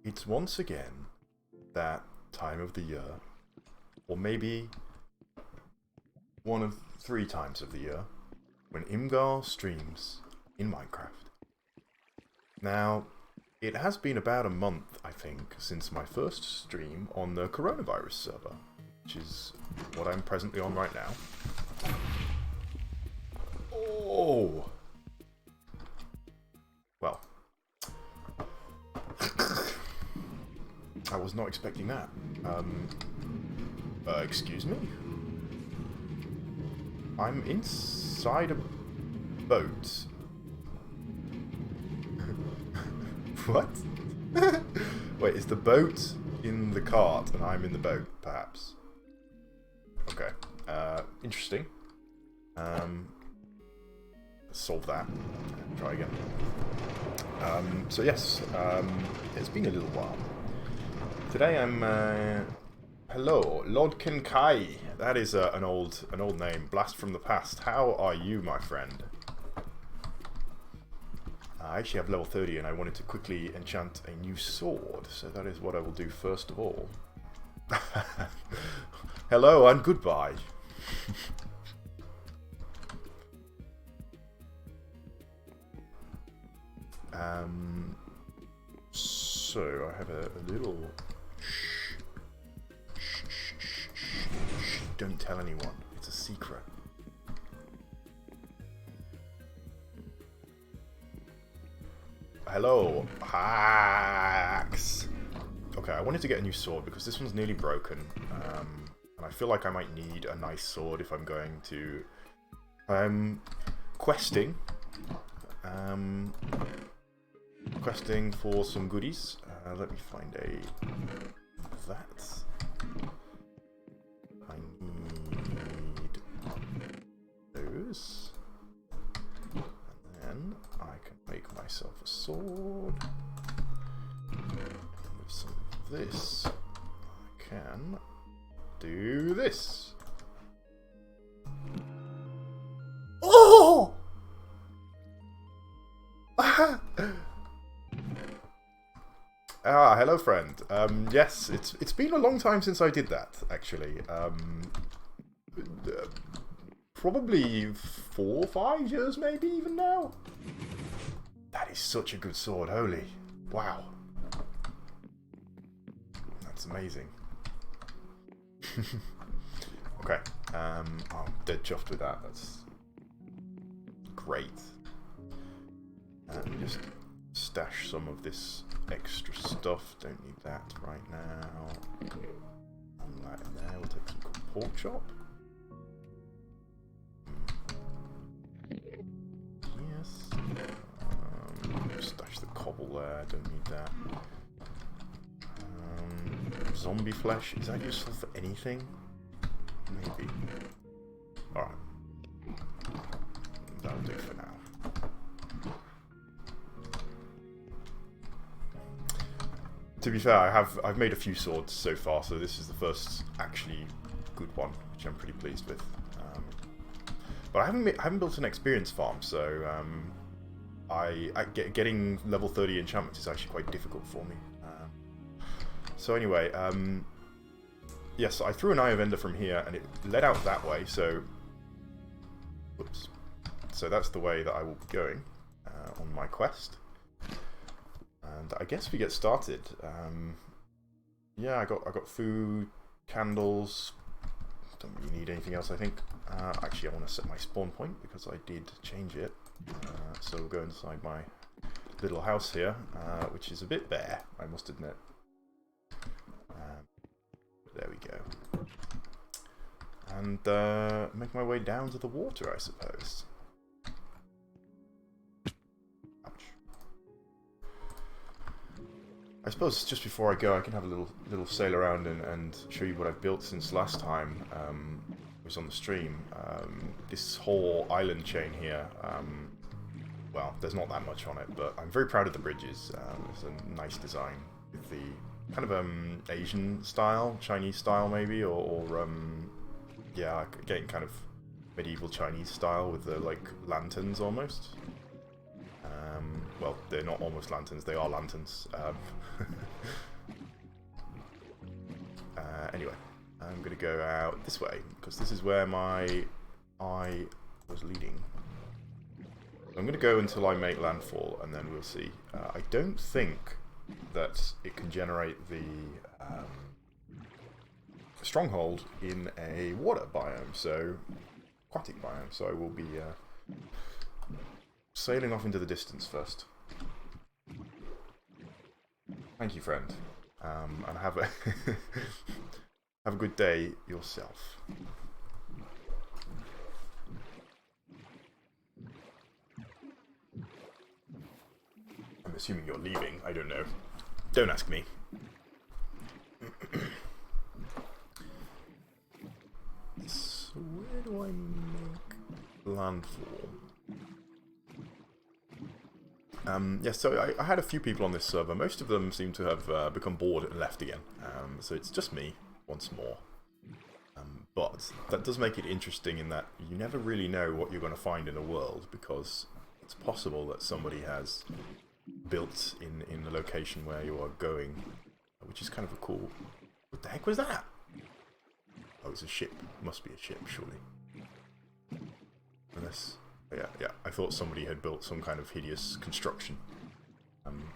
it's once again that time of the year, or maybe one of 3 times of the year, when Ymgarl streams in Minecraft. Now, it has been about a month, I think, since my first stream on the coronavirus server, which is what I'm presently on right now. Oh! Well. I was not expecting that. Excuse me? I'm inside a boat. What? Wait, is the boat in the cart and I'm in the boat, perhaps? Okay. Interesting. Let's solve that. Try again. So yes, it's been a little while. Today I'm, hello, Lord Kenkai. That is an old name. Blast from the past. How are you, my friend? I actually have level 30 and I wanted to quickly enchant a new sword, so that is what I will do first of all. Hello and goodbye. So I have a little... Shh, don't tell anyone. It's a secret. Hello, hacks. Okay, I wanted to get a new sword because this one's nearly broken, and I feel like I might need a nice sword if I'm going to... I'm questing. Questing for some goodies. Let me find that. I need those. And then I can make myself a sword. And with some of this, I can do this. Oh! Hello friend. Yes, it's been a long time since I did that, actually. Probably 4 or 5 years, maybe, even now. That is such a good sword, holy. Wow. That's amazing. Okay, I'm dead chuffed with that, that's great. And just stash some of this extra stuff. Don't need that right now. And that in there. We'll take some pork chop. Yes. Stash the cobble there. Don't need that. Zombie flesh. Is that useful for anything? Maybe. Alright. That'll do for now. To be fair, I've made a few swords so far, so this is the first actually good one, which I'm pretty pleased with. But I haven't built an experience farm, so getting level 30 enchantments is actually quite difficult for me. So anyway, yes, I threw an Eye of Ender from here, and it led out that way. So, whoops. So that's the way that I will be going on my quest. And I guess we get started. Yeah, I got food, candles. Don't really need anything else, I think. Actually, I want to set my spawn point because I did change it. So we'll go inside my little house here, which is a bit bare, I must admit. There we go. And make my way down to the water, I suppose. I suppose just before I go, I can have a little sail around and show you what I've built since last time was on the stream. This whole island chain here, well, there's not that much on it, but I'm very proud of the bridges. It's a nice design with the kind of Asian style, Chinese style maybe, or yeah, getting kind of medieval Chinese style with the like lanterns almost. well, they're not almost lanterns, they are lanterns. Anyway, I'm going to go out this way, because this is where my eye was leading. I'm going to go until I make landfall, and then we'll see. I don't think that it can generate the stronghold in a water biome, so aquatic biome, so I will be sailing off into the distance first. Thank you, friend, and have a have a good day yourself. I'm assuming you're leaving. I don't know. Don't ask me. So where do I make landfall? Yeah, so I had a few people on this server. Most of them seem to have become bored and left again. So it's just me once more. But that does make it interesting in that you never really know what you're going to find in the world, because it's possible that somebody has built in the location where you are going, which is kind of a cool... What the heck was that? Oh, it's a ship. It must be a ship, surely. Unless... Yeah, I thought somebody had built some kind of hideous construction.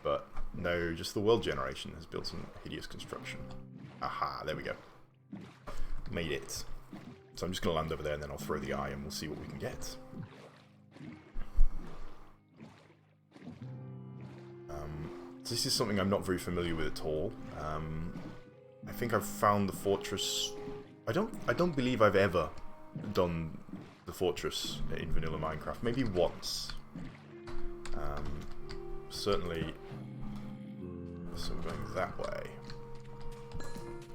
But no, just the world generation has built some hideous construction. Aha, there we go. Made it. So I'm just going to land over there and then I'll throw the eye and we'll see what we can get. So this is something I'm not very familiar with at all. I think I've found the fortress... I don't believe I've ever done the fortress in vanilla Minecraft. Maybe once. Certainly... So we're going that way.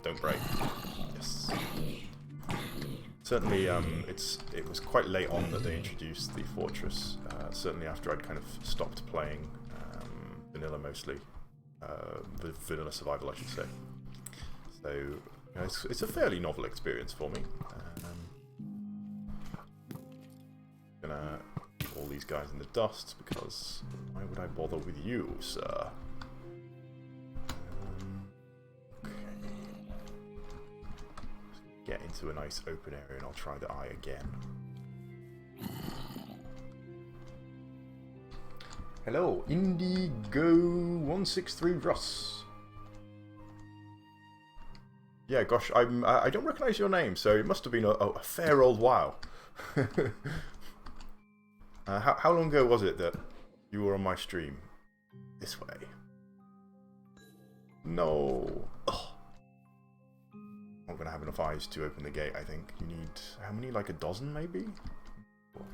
Don't break. Yes. Certainly, it was quite late on that they introduced the fortress. Certainly after I'd kind of stopped playing vanilla mostly. Vanilla survival, I should say. So, you know, it's a fairly novel experience for me. Gonna keep all these guys in the dust, because why would I bother with you, sir? Okay. Get into a nice open area and I'll try the eye again. Hello, Indigo163 Russ. Yeah, gosh, I don't recognise your name, so it must have been a fair old while. How long ago was it that you were on my stream? This way. No. Ugh. I'm not gonna have enough eyes to open the gate, I think. You need, how many? Like a dozen, maybe? Cool.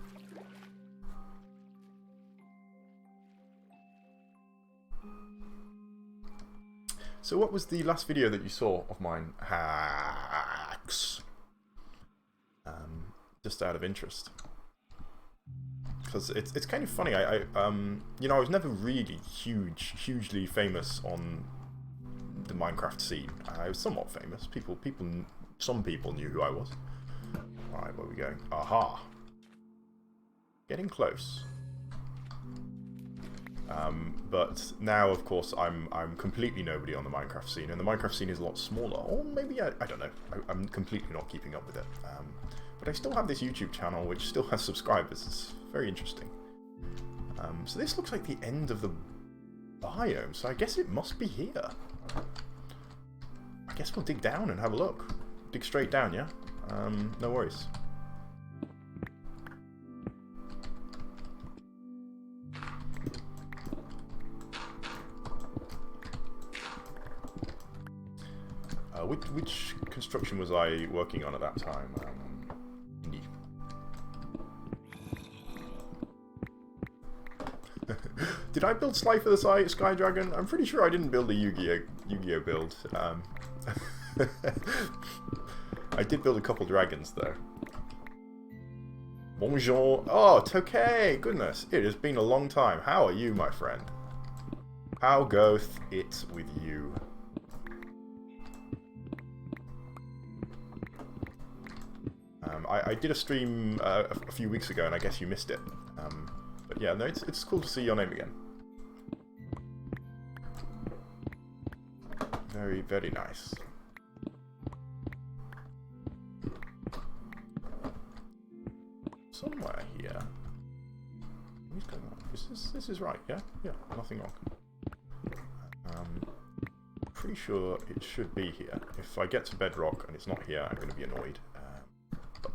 So what was the last video that you saw of mine? Hacks. Just out of interest. Because it's kind of funny. You know, I was never really hugely famous on the Minecraft scene. I was somewhat famous. Some people knew who I was. Alright, where are we going? Aha! Getting close. But now, of course, I'm completely nobody on the Minecraft scene, and the Minecraft scene is a lot smaller. Or maybe, I don't know. I'm completely not keeping up with it. But I still have this YouTube channel, which still has subscribers. It's very interesting. So this looks like the end of the biome, so I guess it must be here. I guess we'll dig down and have a look. Dig straight down, yeah? No worries. Which construction was I working on at that time? Did I build Slifer the Sky Dragon? I'm pretty sure I didn't build a Yu-Gi-Oh build. I did build a couple dragons though. Bonjour. Oh, Tokay! Goodness, it has been a long time. How are you, my friend? How goeth it with you? I did a stream a few weeks ago, and I guess you missed it. But yeah, no, it's cool to see your name again. Very, very nice. Somewhere here. What's going on? This is right, yeah? Yeah, nothing wrong. Pretty sure it should be here. If I get to bedrock and it's not here, I'm going to be annoyed. But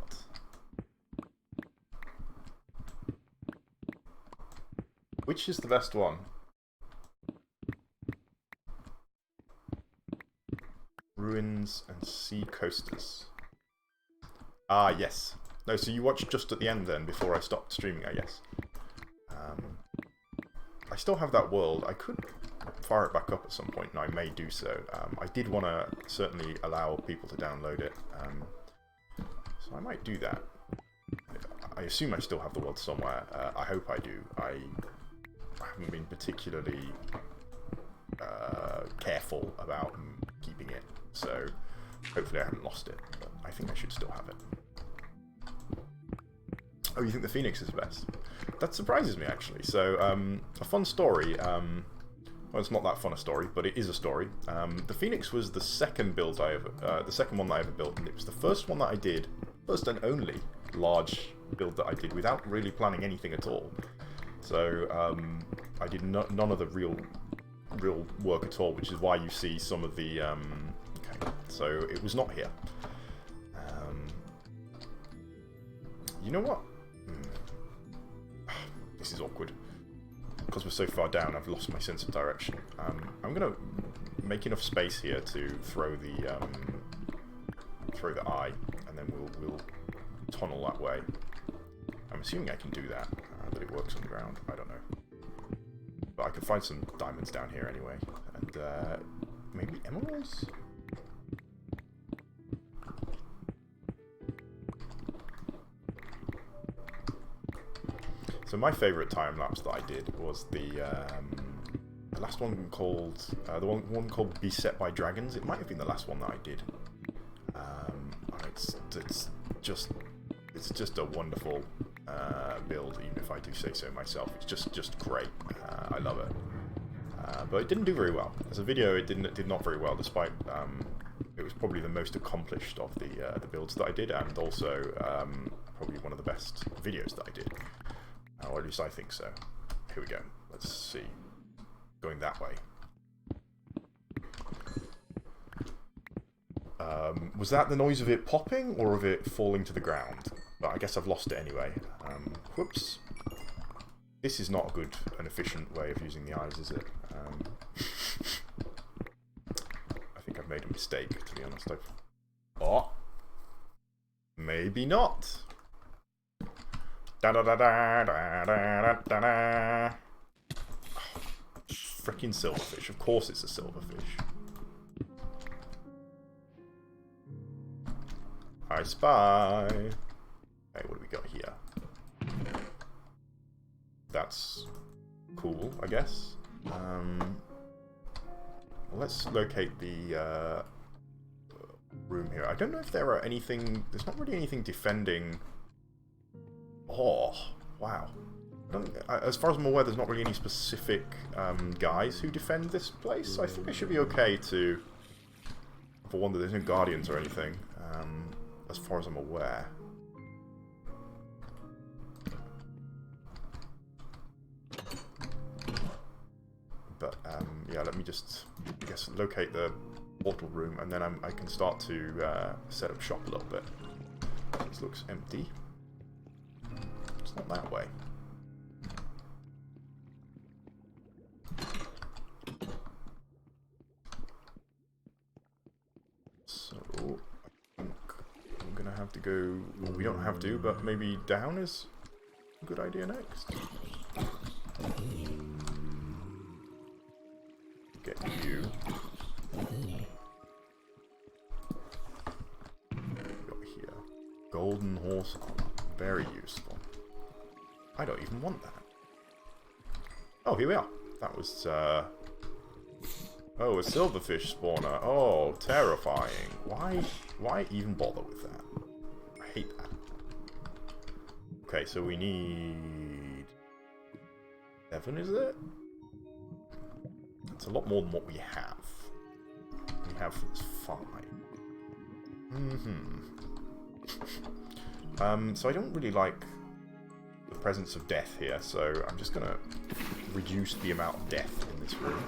which is the best one? Ruins and sea coasters. Ah, yes. No, so you watched just at the end then, before I stopped streaming, I guess. I still have that world. I could fire it back up at some point, and I may do so. I did want to certainly allow people to download it, so I might do that. I assume I still have the world somewhere. I hope I do. I haven't been particularly careful about keeping it, so hopefully I haven't lost it, but I think I should still have it. Oh, you think the Phoenix is best? That surprises me, actually. So, a fun story. Well, it's not that fun a story, but it is a story. The Phoenix was the second build I ever, the second one that I ever built, and it was the first one that I did, first and only large build that I did without really planning anything at all. So, I did none of the real work at all, which is why you see some of the. Okay, so it was not here. You know what? This is awkward. Because we're so far down, I've lost my sense of direction. I'm going to make enough space here to throw the eye, and then we'll tunnel that way. I'm assuming I can do that, but it works on the ground. I don't know. But I could find some diamonds down here anyway, and maybe emeralds? So my favourite time lapse that I did was the last one called the one called Beset by Dragons. It might have been the last one that I did. And it's just a wonderful build, even if I do say so myself. It's just great. I love it. But it didn't do very well as a video. It did not very well, despite it was probably the most accomplished of the builds that I did, and also probably one of the best videos that I did. Or at least I think so. Here we go. Let's see. Going that way. Was that the noise of it popping, or of it falling to the ground? But I guess I've lost it anyway. Whoops. This is not an efficient way of using the eyes, is it? I think I've made a mistake, to be honest. Oh! Maybe not! Da da da da da da da da. Frickin' silverfish. Of course it's a silverfish. I spy. Okay, what do we got here? That's cool, I guess. Let's locate the room here. I don't know if there are anything. There's not really anything defending. Oh, wow. As far as I'm aware, there's not really any specific guys who defend this place, so I think I should be okay to... For one, there's no guardians or anything, as far as I'm aware. But, yeah, let me just, I guess, locate the portal room, and then I can start to set up shop a little bit. This looks empty. It's not that way. So, I think I'm gonna have to go... Well, we don't have to, but maybe down is a good idea next. Get you. What have we got here? Golden horse armor. Very useful. I don't even want that. Oh, here we are. That was, Oh, a silverfish spawner. Oh, terrifying. Why even bother with that? I hate that. Okay, so we need... 7, is it? That's a lot more than what we have. have 5. So I don't really like the presence of death here, so I'm just going to reduce the amount of death in this room.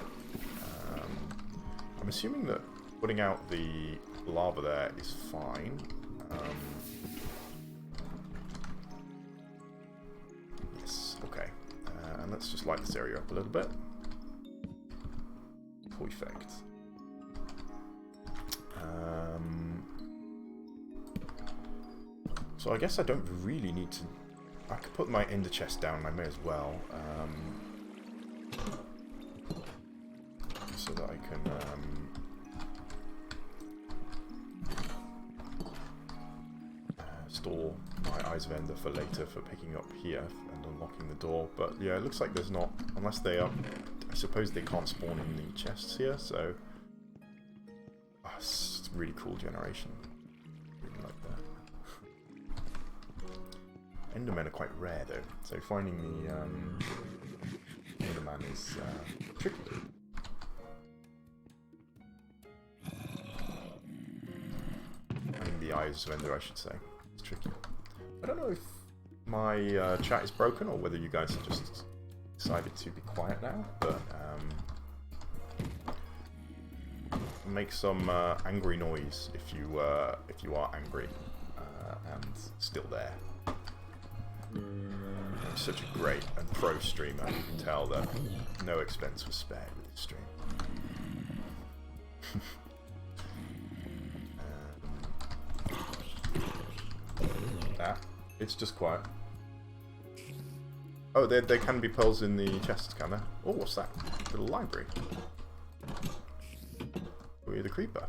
I'm assuming that putting out the lava there is fine. Yes, okay. And let's just light this area up a little bit. Perfect. So I guess I don't really need to... I could put my ender chest down, I may as well. So that I can... store my Eyes of Ender for later for picking up here and unlocking the door. But yeah, it looks like there's not... Unless they are... I suppose they can't spawn in the chests here, so... Oh, it's a really cool generation. Really like that. Endermen are quite rare though, so finding the Enderman is tricky. Finding the Eyes of Ender, I should say. It's tricky. I don't know if my chat is broken or whether you guys have just decided to be quiet now, but make some angry noise if you are angry and still there. I'm such a great and pro streamer. You can tell that no expense was spared with this stream. It's just quiet. Oh, there can be pearls in the chests, can there? Oh, what's that? Little library. We're the creeper.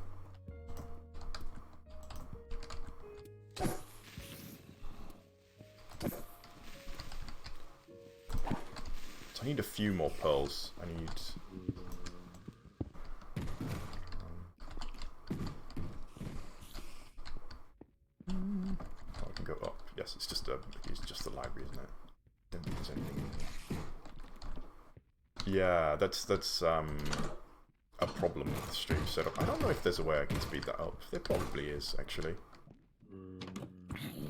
So I need a few more pearls. I need... Oh, I can go up. Yes, it's just the library, isn't it? Don't think there's anything in here. Yeah, that's a problem with the stream setup. I don't know if there's a way I can speed that up. There probably is, actually.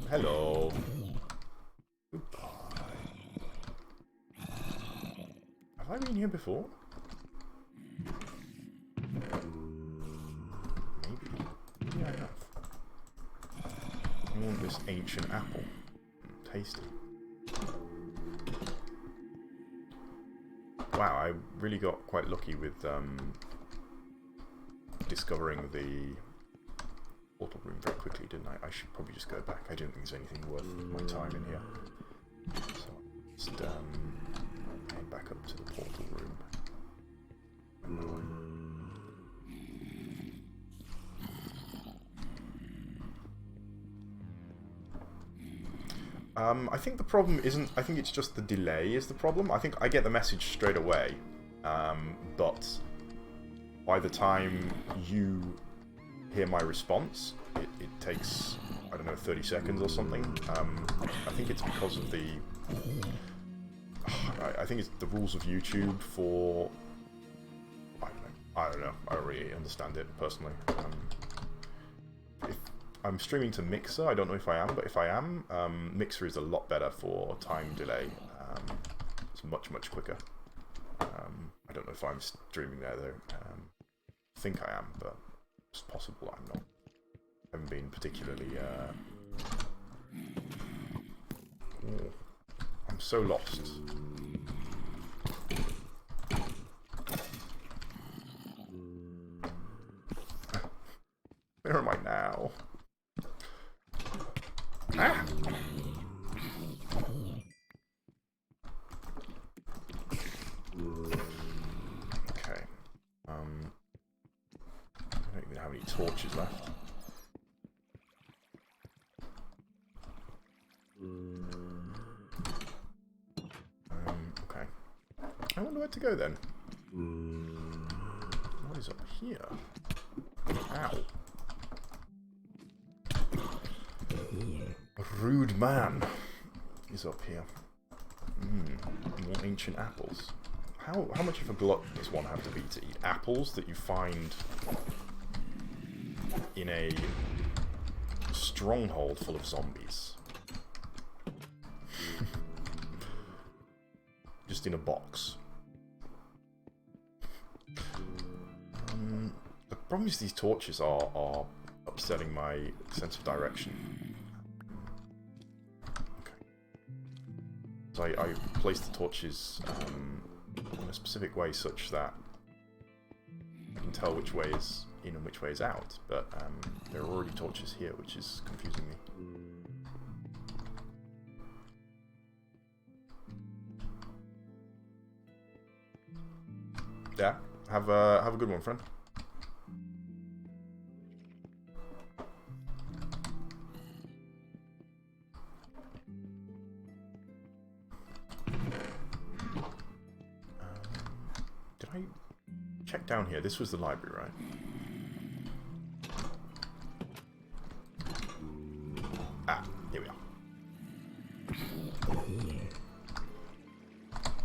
Hello. Goodbye. Have I been here before? Maybe. Yeah, I have. I want this ancient apple. Tasty. Wow, I really got quite lucky with discovering the portal room very quickly, didn't I? I should probably just go back. I don't think there's anything worth my time in here. So just head back up to the portal room. I think the problem isn't... I think it's just the delay is the problem. I think I get the message straight away, but by the time you hear my response, it takes, I don't know, 30 seconds or something. I think it's because of the... I think it's the rules of YouTube for... I don't know. I don't really understand it, personally. If I'm streaming to Mixer, I don't know if I am, but if I am, Mixer is a lot better for time delay. It's much, much quicker. I don't know if I'm streaming there, though. I think I am, but it's possible I'm not. I haven't been particularly... Oh, I'm so lost. Where am I now? Ah! Okay. I don't even have any torches left. Okay. I wonder where to go then. What is up here? Ow. A rude man is up here. More ancient apples. How much of a glut does one have to be to eat apples that you find in a stronghold full of zombies. Just in a box. The problem is these torches are upsetting my sense of direction. Okay. So I placed the torches in a specific way such that I can tell which way is in and which way is out, but there are already torches here, which is confusing me. Yeah, have a good one, friend. Did I check down here? This was the library, right? Ah, here we are.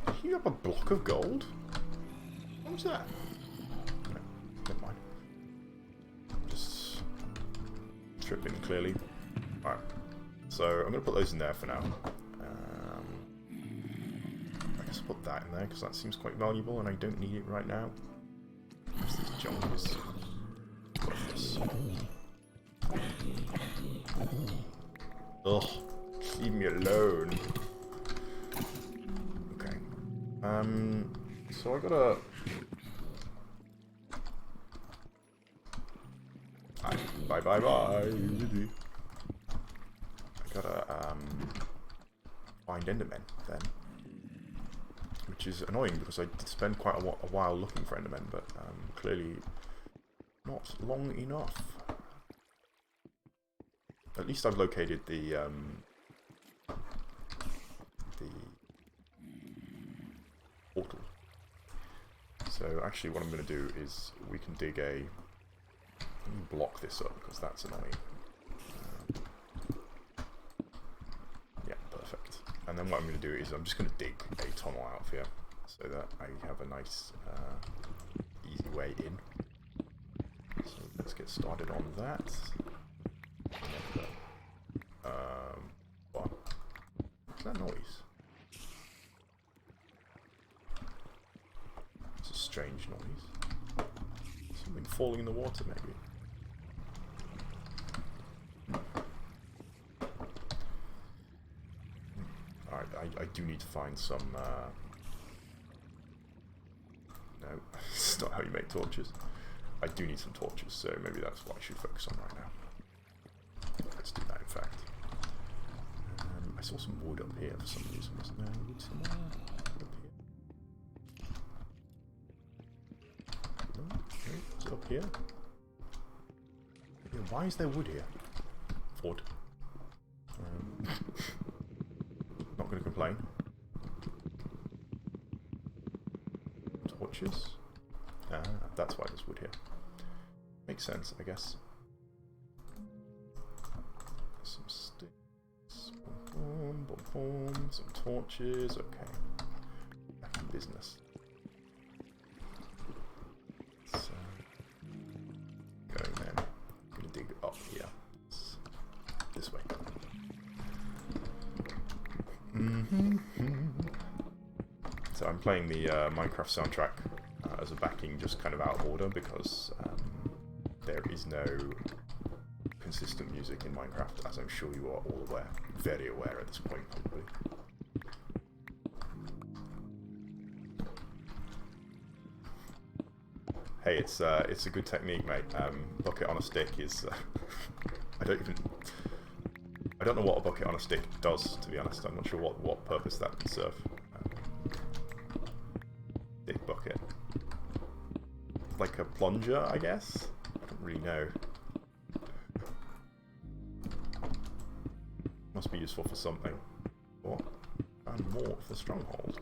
Did you have a block of gold? What was that? No, never mind. Just tripping, clearly. Alright. So, I'm going to put those in there for now. I guess I'll put that in there, because that seems quite valuable, and I don't need it right now. This junk is... worthless. Ugh. Leave me alone. Okay. So I gotta... Bye bye bye. I gotta find Endermen then, which is annoying because I did spend quite a while looking for Endermen, but clearly not long enough. At least I've located the portal. So actually, what I'm going to do is we can dig a. Let me block this up because that's annoying. Yeah, perfect. And then what I'm going to do is I'm just going to dig a tunnel out of here so that I have a nice, easy way in. So let's get started on that. What's that noise? It's a strange noise. Something falling in the water, maybe. Alright, I do need to find some, no, it's not how you make torches. I do need some torches, so maybe that's what I should focus on right now. Let's do that, in fact. I saw some wood up here for some reason. Wasn't there wood somewhere? Up here? No? Is it up here? Yeah, why is there wood here? Wood. Not going to complain. Torches? Ah, that's why there's wood here. Makes sense, I guess. Some sticks. Boom, boom, boom. Some torches. Okay. Back in business. So, going then. I'm going to dig up here. This way. So I'm playing the Minecraft soundtrack as a backing, just kind of out of order because there is no consistent music in Minecraft, as I'm sure you are all aware, very aware at this point probably. Hey, it's a good technique, mate. Bucket on a stick is I don't know what a bucket on a stick does, to be honest. I'm not sure what purpose that would serve. Stick bucket. Like a plunger, I guess? I don't really know. Must be useful for something. What? And more of the stronghold.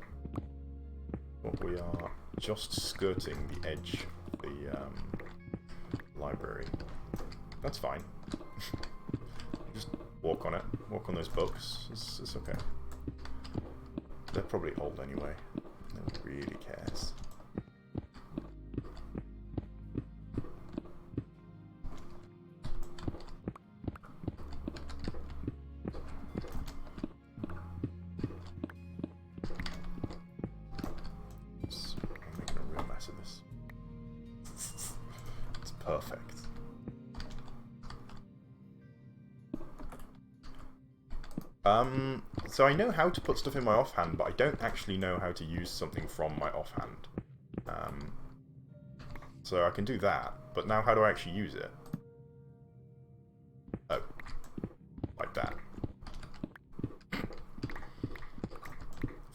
But we are just skirting the edge of the library. That's fine. Just walk on it. Walk on those books. It's okay. They're probably old anyway. No one really cares. perfect. So I know how to put stuff in my offhand, but I don't actually know how to use something from my offhand. So I can do that, but now how do I actually use it? Oh, like that.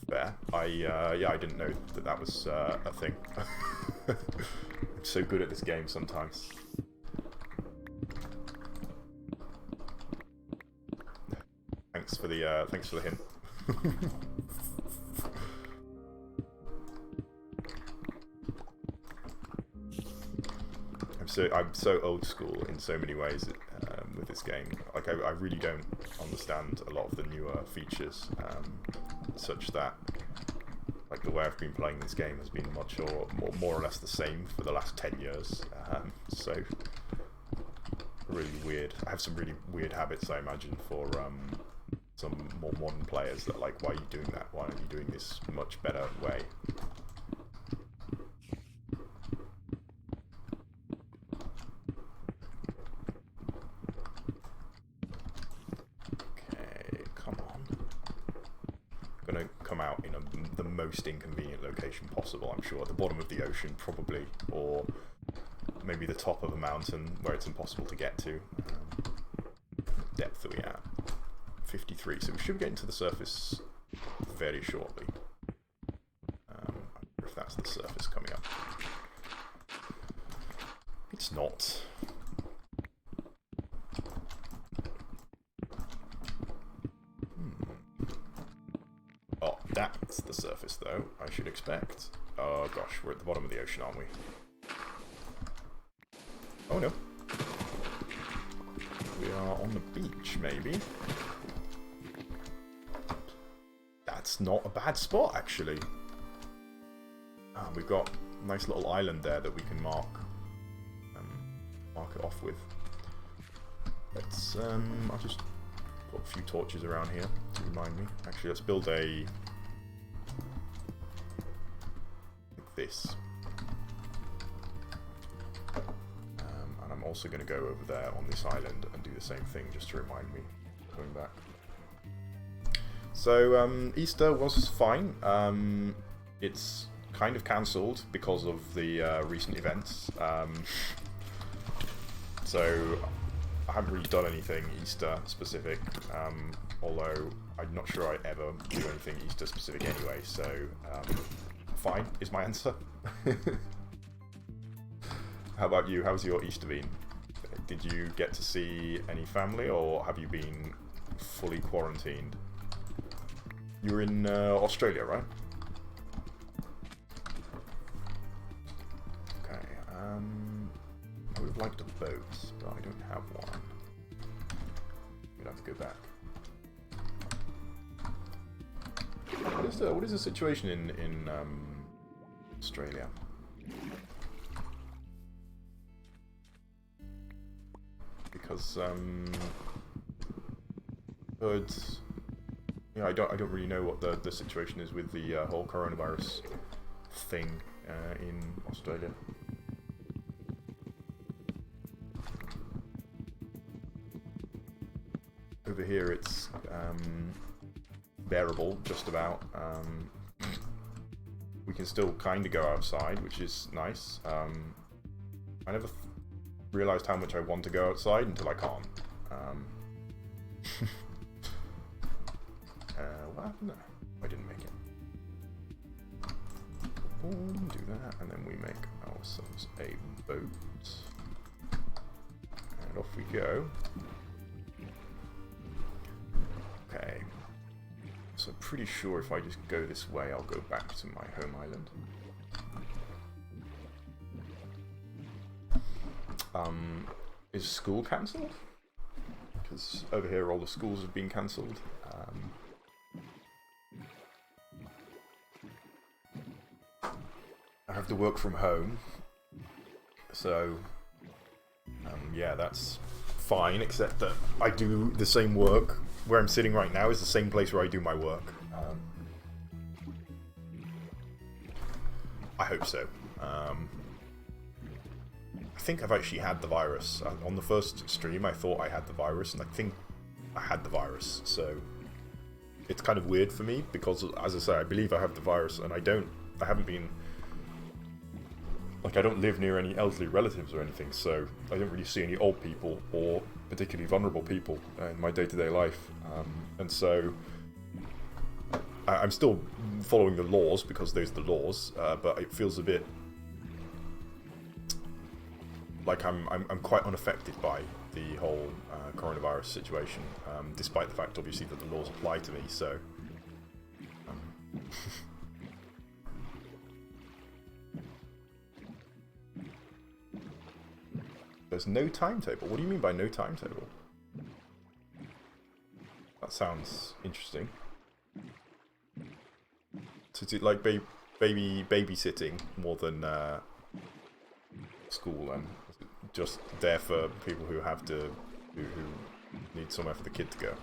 Fair. Yeah, I didn't know that that was a thing. I'm so good at this game sometimes. Thanks for the hint. I'm so old school in so many ways with this game. Like I really don't understand a lot of the newer features, such that like the way I've been playing this game has been much or more or less the same for the last 10 years. So really weird. I have some really weird habits, I imagine, for some more modern players that are like, why are you doing that? Why aren't you doing this much better way? Okay, come on. I'm gonna come out in the most inconvenient location possible, I'm sure. At the bottom of the ocean, probably, or maybe the top of a mountain where it's impossible to get to. Depth are we at? 53, so we should get into the surface very shortly. I wonder if that's the surface coming up. It's not. Oh, that's the surface though, I should expect. Oh gosh, we're at the bottom of the ocean, aren't we? Oh no. We are on the beach, maybe. That's not a bad spot, actually. We've got a nice little island there that we can mark it off with. Let's, I'll just put a few torches around here to remind me. Actually, let's build a... like this. And I'm also going to go over there on this island and do the same thing just to remind me coming back. So, Easter was fine. It's kind of cancelled because of the recent events. So, I haven't really done anything Easter specific, although I'm not sure I ever do anything Easter specific anyway, so fine is my answer. How about you? How's your Easter been? Did you get to see any family, or have you been fully quarantined? You're in Australia, right? Okay, I would have liked a boat, but I don't have one. I'm gonna have to go back. What is the situation in Australia? Because yeah, I don't really know what the situation is with the whole coronavirus thing in Australia. Over here it's bearable, just about. We can still kind of go outside, which is nice. I never realised how much I want to go outside until I can't. What happened there? I didn't make it. Boom, do that, and then we make ourselves a boat. And off we go. Okay. So I'm pretty sure if I just go this way, I'll go back to my home island. Is school cancelled? Because over here all the schools have been cancelled. I have to work from home, so yeah, that's fine, except that I do the same work. Where I'm sitting right now is the same place where I do my work. I hope so. I think I've actually had the virus. On the first stream, I thought I had the virus, and I think I had the virus. So it's kind of weird for me because, as I say, I believe I have the virus, and I haven't been. Like, I don't live near any elderly relatives or anything, so I don't really see any old people or particularly vulnerable people in my day-to-day life. And so I'm still following the laws because there's the laws, but it feels a bit like I'm quite unaffected by the whole coronavirus situation, despite the fact, obviously, that the laws apply to me. So. There's no timetable. What do you mean by no timetable? That sounds interesting. So it's like babysitting more than school, and just there for people who have to, who need somewhere for the kid to go.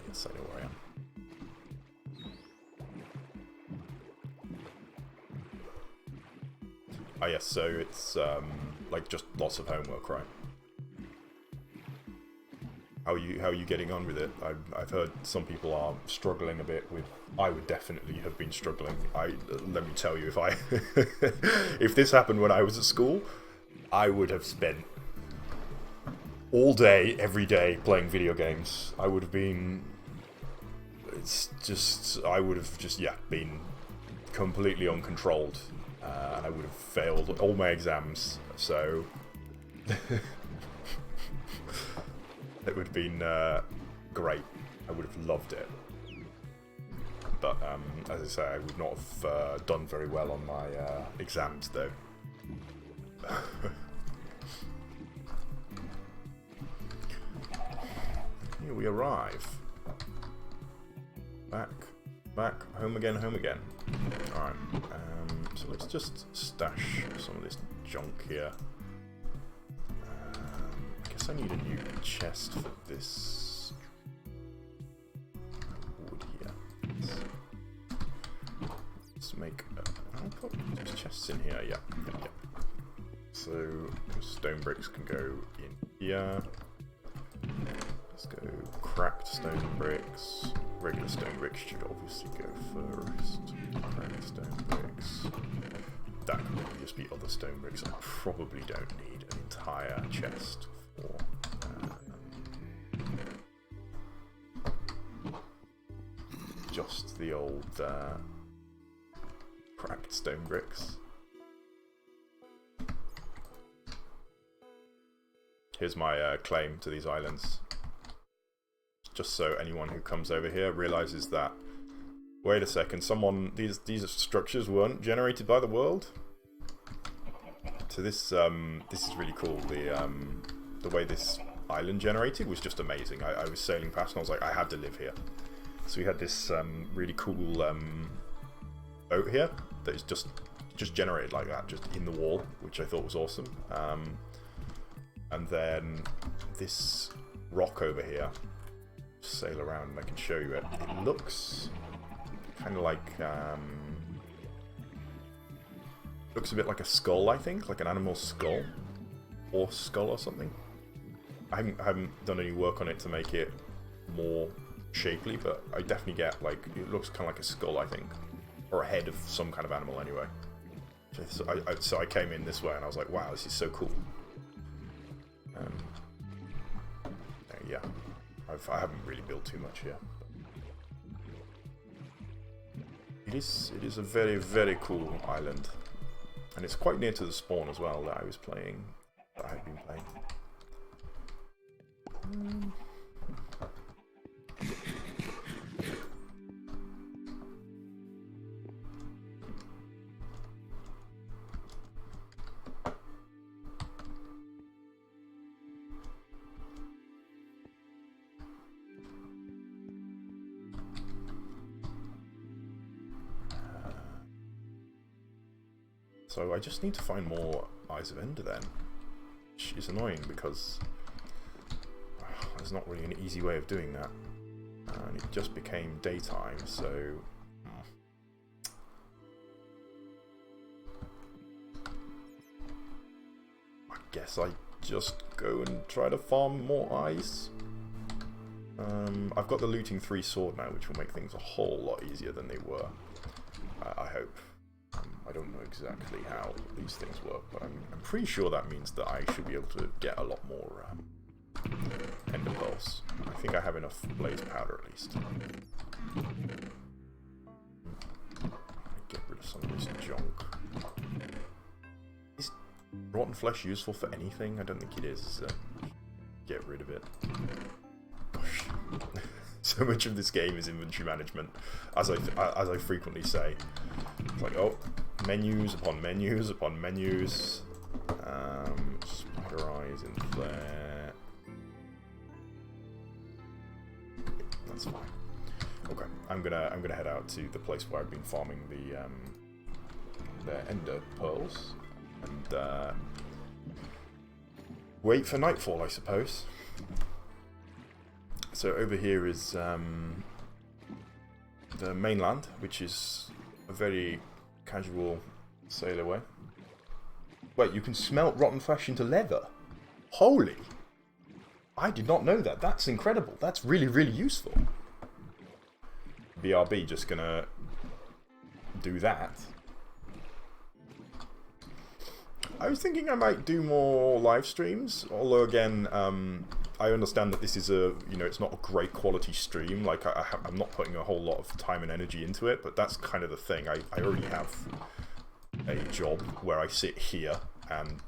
Yes, I know where I am. Oh yes, so it's like just lots of homework, right? How are you getting on with it? I've heard some people are struggling a bit with. I would definitely have been struggling. Let me tell you, if this happened when I was at school, I would have spent all day, every day playing video games. I would have been. I would have just been completely uncontrolled. And I would have failed all my exams, so it would have been great. I would have loved it. But as I say, I would not have done very well on my exams, though. Here we arrive. Back, home again. Alright, so let's just stash some of this junk here. I guess I need a new chest for this wood here. Let's make I'll put these chests in here, yeah. So, stone bricks can go in here. Let's go cracked stone bricks. Regular stone bricks should obviously go first. Cracked stone bricks. That could maybe just be other stone bricks. I probably don't need an entire chest for just the old cracked stone bricks. Here's my claim to these islands. Just so anyone who comes over here realizes that, wait a second, these structures weren't generated by the world. So this is really cool. The way this island generated was just amazing. I was sailing past and I was like, I had to live here. So we had this really cool boat here that is just generated like that, just in the wall, which I thought was awesome. And then this rock over here. Sail around and I can show you it. It looks kind of like looks a bit like a skull, I think, like an animal skull, or skull or something. I haven't done any work on it to make it more shapely, but I definitely get like it looks kind of like a skull, I think, or a head of some kind of animal anyway. So I came in this way and I was like, wow, this is so cool. Yeah. I haven't really built too much here. It is a very, very cool island. And it's quite near to the spawn as well that I was playing, that I had been playing. So I just need to find more Eyes of Ender then, which is annoying because there's not really an easy way of doing that. And it just became daytime, so I guess I just go and try to farm more ice. I've got the looting 3 sword now, which will make things a whole lot easier than they were. I hope. I don't know exactly how these things work, but I'm pretty sure that means that I should be able to get a lot more ender pearls. I think I have enough blaze powder at least. Get rid of some of this junk. Is rotten flesh useful for anything? I don't think it is, so get rid of it. Gosh. So much of this game is inventory management, as I frequently say. It's like, oh, menus upon menus upon menus. Spider eyes in there. That's fine. Okay, I'm gonna head out to the place where I've been farming the ender pearls and wait for nightfall, I suppose. So over here is the mainland, which is a very casual sail away. Wait, you can smelt rotten flesh into leather? Holy! I did not know that. That's incredible. That's really, really useful. BRB just gonna do that. I was thinking I might do more live streams, although again, I understand that this is a, it's not a great quality stream. Like, I'm not putting a whole lot of time and energy into it, but that's kind of the thing. I already have a job where I sit here and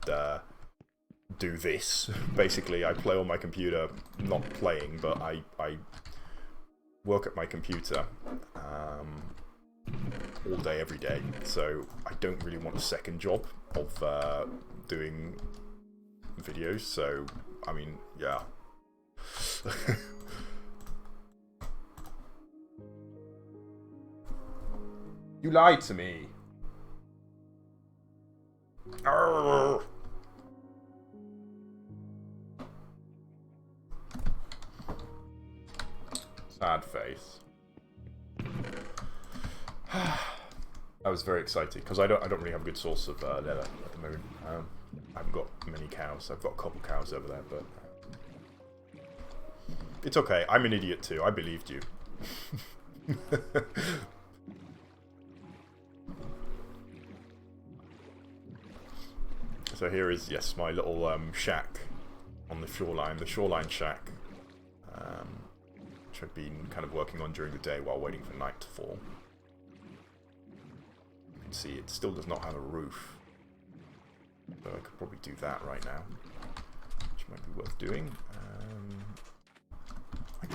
do this. Basically, I play on my computer, not playing, but I work at my computer all day, every day. So I don't really want a second job of doing videos. So, I mean, yeah. You lied to me. Arrgh. Sad face. I was very excited because I don't really have a good source of leather at the moment. I haven't got many cows. I've got a couple cows over there, but it's okay. I'm an idiot too. I believed you. So here is, yes, my little shack on the shoreline shack, which I've been kind of working on during the day while waiting for night to fall. You can see it still does not have a roof, so I could probably do that right now, which might be worth doing. I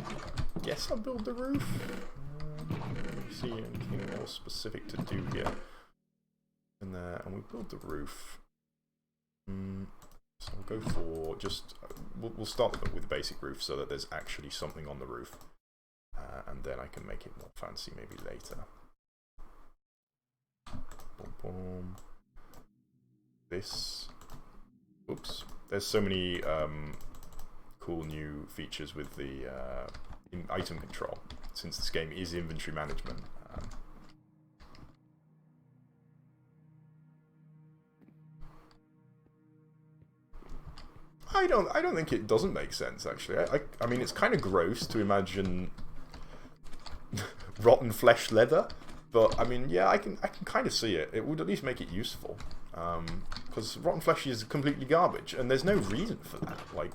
guess I'll build the roof. Let me see anything more specific to do here. And we build the roof. So we'll go for just... We'll start with the basic roof so that there's actually something on the roof. And then I can make it more fancy maybe later. Boom, boom. This... Oops. There's so many cool new features with the item control, since this game is inventory management. I don't think it doesn't make sense, actually. I mean, it's kind of gross to imagine rotten flesh leather, but I mean, yeah, I can kind of see it. It would at least make it useful, because rotten flesh is completely garbage, and there's no reason for that. Like,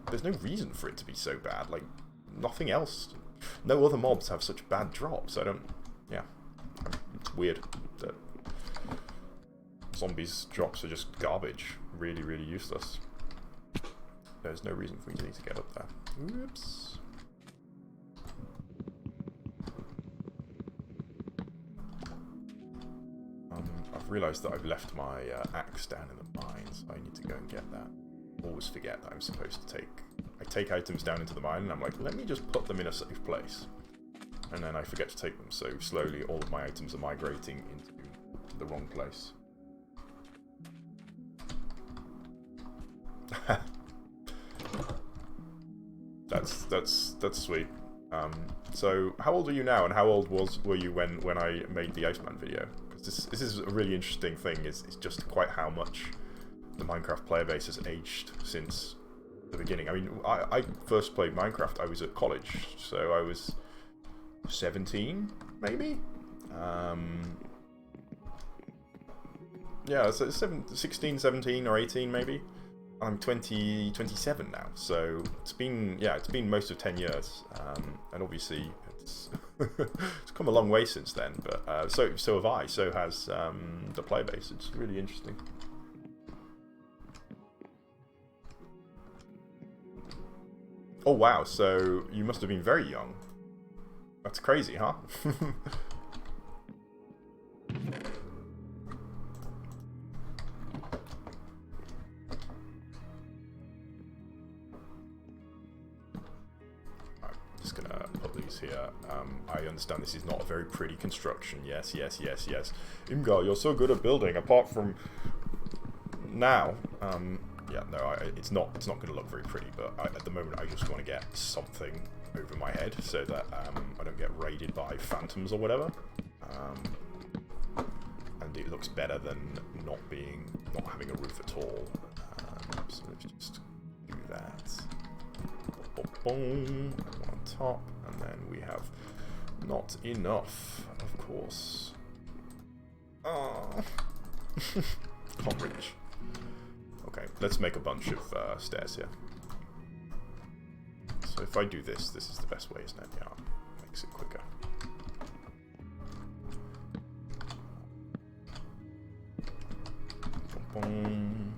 there's no reason for it to be so bad. Like, nothing else. No other mobs have such bad drops. I don't. Yeah, it's weird that zombies' drops are just garbage. Really, really useless. There's no reason for me to need to get up there. Oops. I've realised that I've left my axe down in the mine, so I need to go and get that. Always forget that I'm supposed to take items down into the mine, and I'm like, let me just put them in a safe place. And then I forget to take them, so slowly all of my items are migrating into the wrong place. that's sweet. So how old are you now, and how old were you when I made the Iceman video? Because this is a really interesting thing. It's just quite how much the Minecraft player base has aged since the beginning. I mean, I first played Minecraft, I was at college, so I was 17, maybe? Yeah, so 16, 17, or 18, maybe? I'm 27 now, so it's been most of 10 years, and obviously it's it's come a long way since then. But so have I. So has the player base. It's really interesting. Oh wow! So you must have been very young. That's crazy, huh? Here. I understand this is not a very pretty construction. Yes, yes, yes, yes. Ymgarl, you're so good at building, apart from now. Yeah, no, it's not going to look very pretty, but at the moment I just want to get something over my head so that I don't get raided by phantoms or whatever. And it looks better than not having a roof at all. So let's just do that. Boom, one on top. And then we have not enough, of course. Oh, can't reach. Okay, let's make a bunch of stairs here. So if I do this, this is the best way, isn't it? Yeah, makes it quicker. Boom.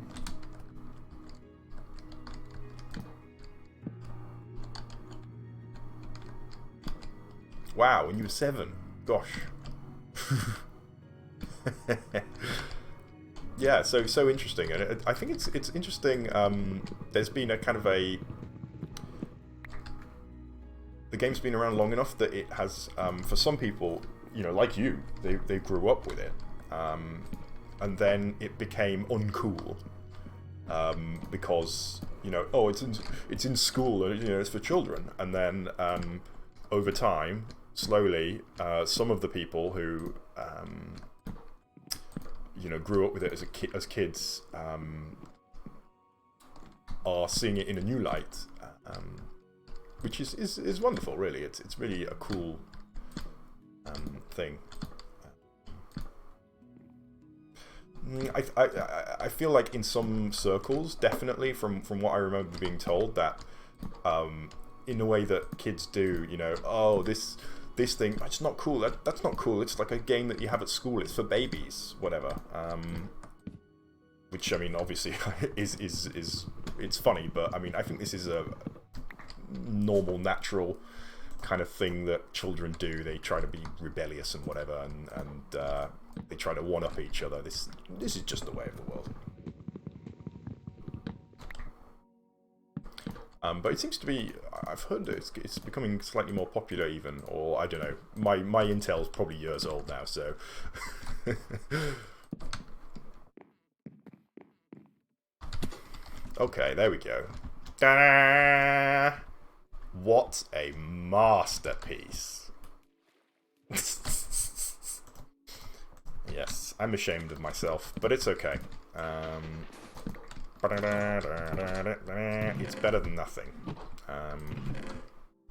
Wow, when you were 7. Gosh. Yeah, so interesting, and I think it's interesting. There's been a kind of the game's been around long enough that it has, for some people, you know, like you, they grew up with it, and then it became uncool, because, you know, oh, it's in school, you know, it's for children, and then over time, slowly, some of the people who you know, grew up with it as kids are seeing it in a new light, which is wonderful. Really, it's really a cool thing. I feel like in some circles, definitely from what I remember being told, that in a way that kids do, you know, oh, this thing, it's not cool, that's not cool, it's like a game that you have at school, it's for babies, whatever. Which, I mean, obviously is it's funny, but I mean, I think this is a normal, natural kind of thing that children do. They try to be rebellious and whatever, and they try to one-up each other. This is just the way of the world. But it seems to be, I've heard that it's becoming slightly more popular even, or I don't know, my intel's probably years old now, so... Okay, there we go. Ta-da! What a masterpiece. Yes, I'm ashamed of myself, but it's okay. It's better than nothing.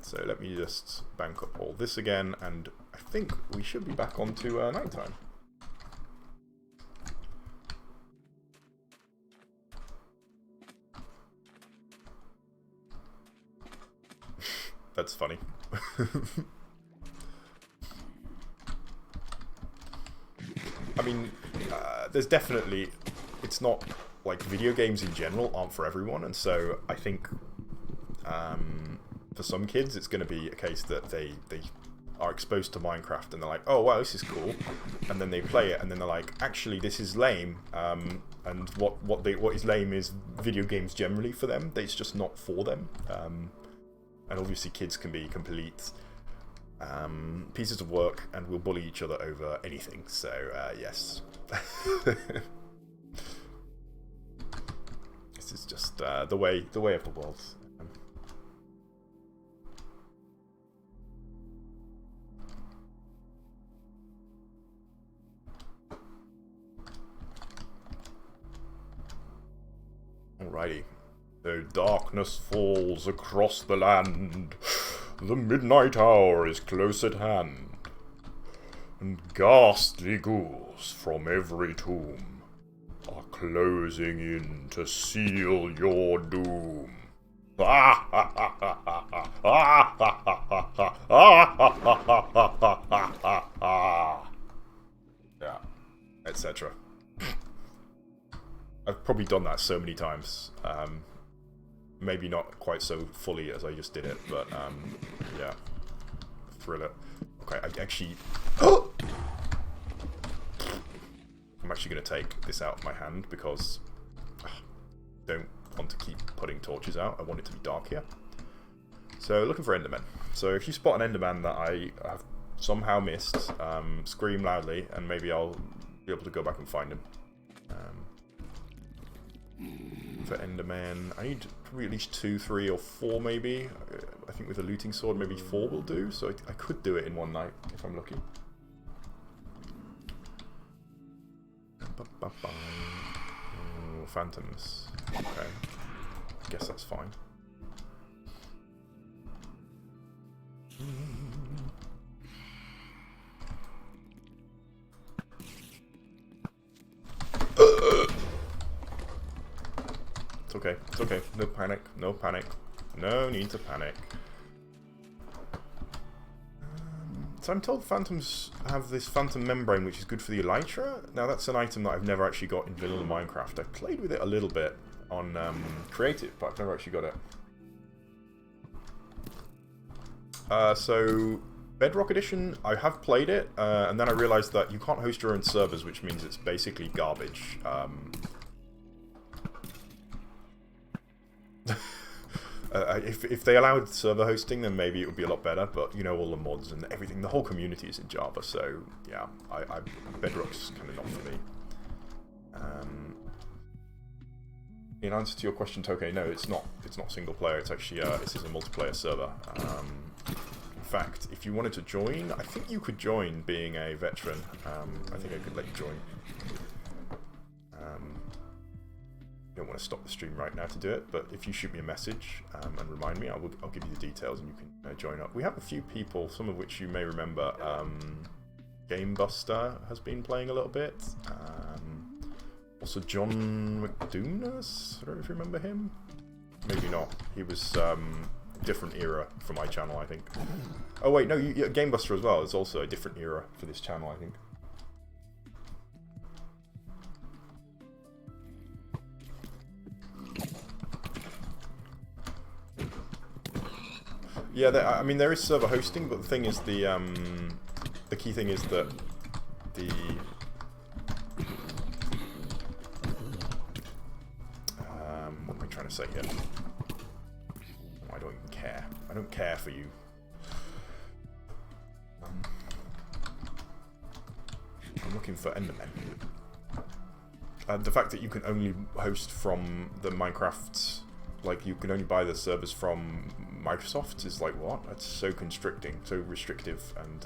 So let me just bank up all this again, and I think we should be back onto nighttime. That's funny. I mean, there's definitely, it's not like video games in general aren't for everyone, and so I think for some kids it's going to be a case that they are exposed to Minecraft and they're like, oh wow, this is cool, and then they play it and then they're like, actually this is lame, and what is lame is video games generally for them. It's just not for them, and obviously kids can be complete pieces of work and will bully each other over anything, so yes. This is just the way of the world. Alrighty. The darkness falls across the land. The midnight hour is close at hand. And ghastly ghouls from every tomb are closing in to seal your doom. Yeah, etc. I've probably done that so many times. Maybe not quite so fully as I just did it, but yeah. Thriller. Okay, I actually... I'm actually going to take this out of my hand because I don't want to keep putting torches out. I want it to be dark here. So, looking for Endermen. So, if you spot an Enderman that I have somehow missed, scream loudly, and maybe I'll be able to go back and find him. For Enderman, I need probably at least 2, 3, or 4 maybe. I think with a looting sword, maybe 4 will do. So I could do it in one night if I'm lucky. Oh, phantoms. Okay, guess that's fine. It's okay, it's okay. No panic, no panic. No need to panic. So I'm told phantoms have this phantom membrane which is good for the elytra. Now that's an item that I've never actually got in vanilla Minecraft. I played with it a little bit on creative, but I've never actually got it. So Bedrock Edition, I have played it, and then I realised that you can't host your own servers, which means it's basically garbage. If they allowed server hosting, then maybe it would be a lot better, but you know, all the mods and everything, the whole community is in Java, so yeah, Bedrock's kind of not for me. In answer to your question, Toke, no, it's not single player, it's actually, this is a multiplayer server. In fact, if you wanted to join, I think you could join being a veteran. I think I could let you join. I don't want to stop the stream right now to do it, but if you shoot me a message and remind me, I'll give you the details and you can join up. We have a few people, some of which you may remember. Gamebuster has been playing a little bit. Also John McDouglas, I don't know if you remember him. Maybe not. He was different era for my channel, I think. Oh wait, no, Gamebuster as well. It's also a different era for this channel, I think. Yeah, I mean there is server hosting, but the thing is the key thing is that the what am I trying to say here? I don't even care. I don't care for you. I'm looking for Endermen. The fact that you can only host from the Minecraft, like you can only buy the servers from Microsoft is like, what? That's so constricting, so restrictive, and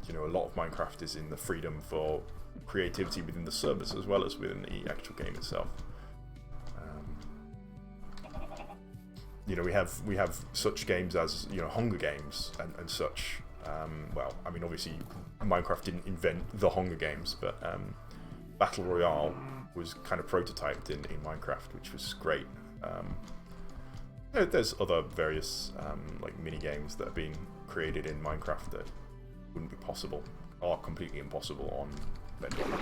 you know, a lot of Minecraft is in the freedom for creativity within the servers as well as within the actual game itself. You know, we have such games as, you know, Hunger Games and such. Well, I mean, obviously Minecraft didn't invent the Hunger Games, but Battle Royale was kind of prototyped in Minecraft, which was great. There's other various like mini games that are being created in Minecraft that wouldn't be possible, or completely impossible on Bedrock.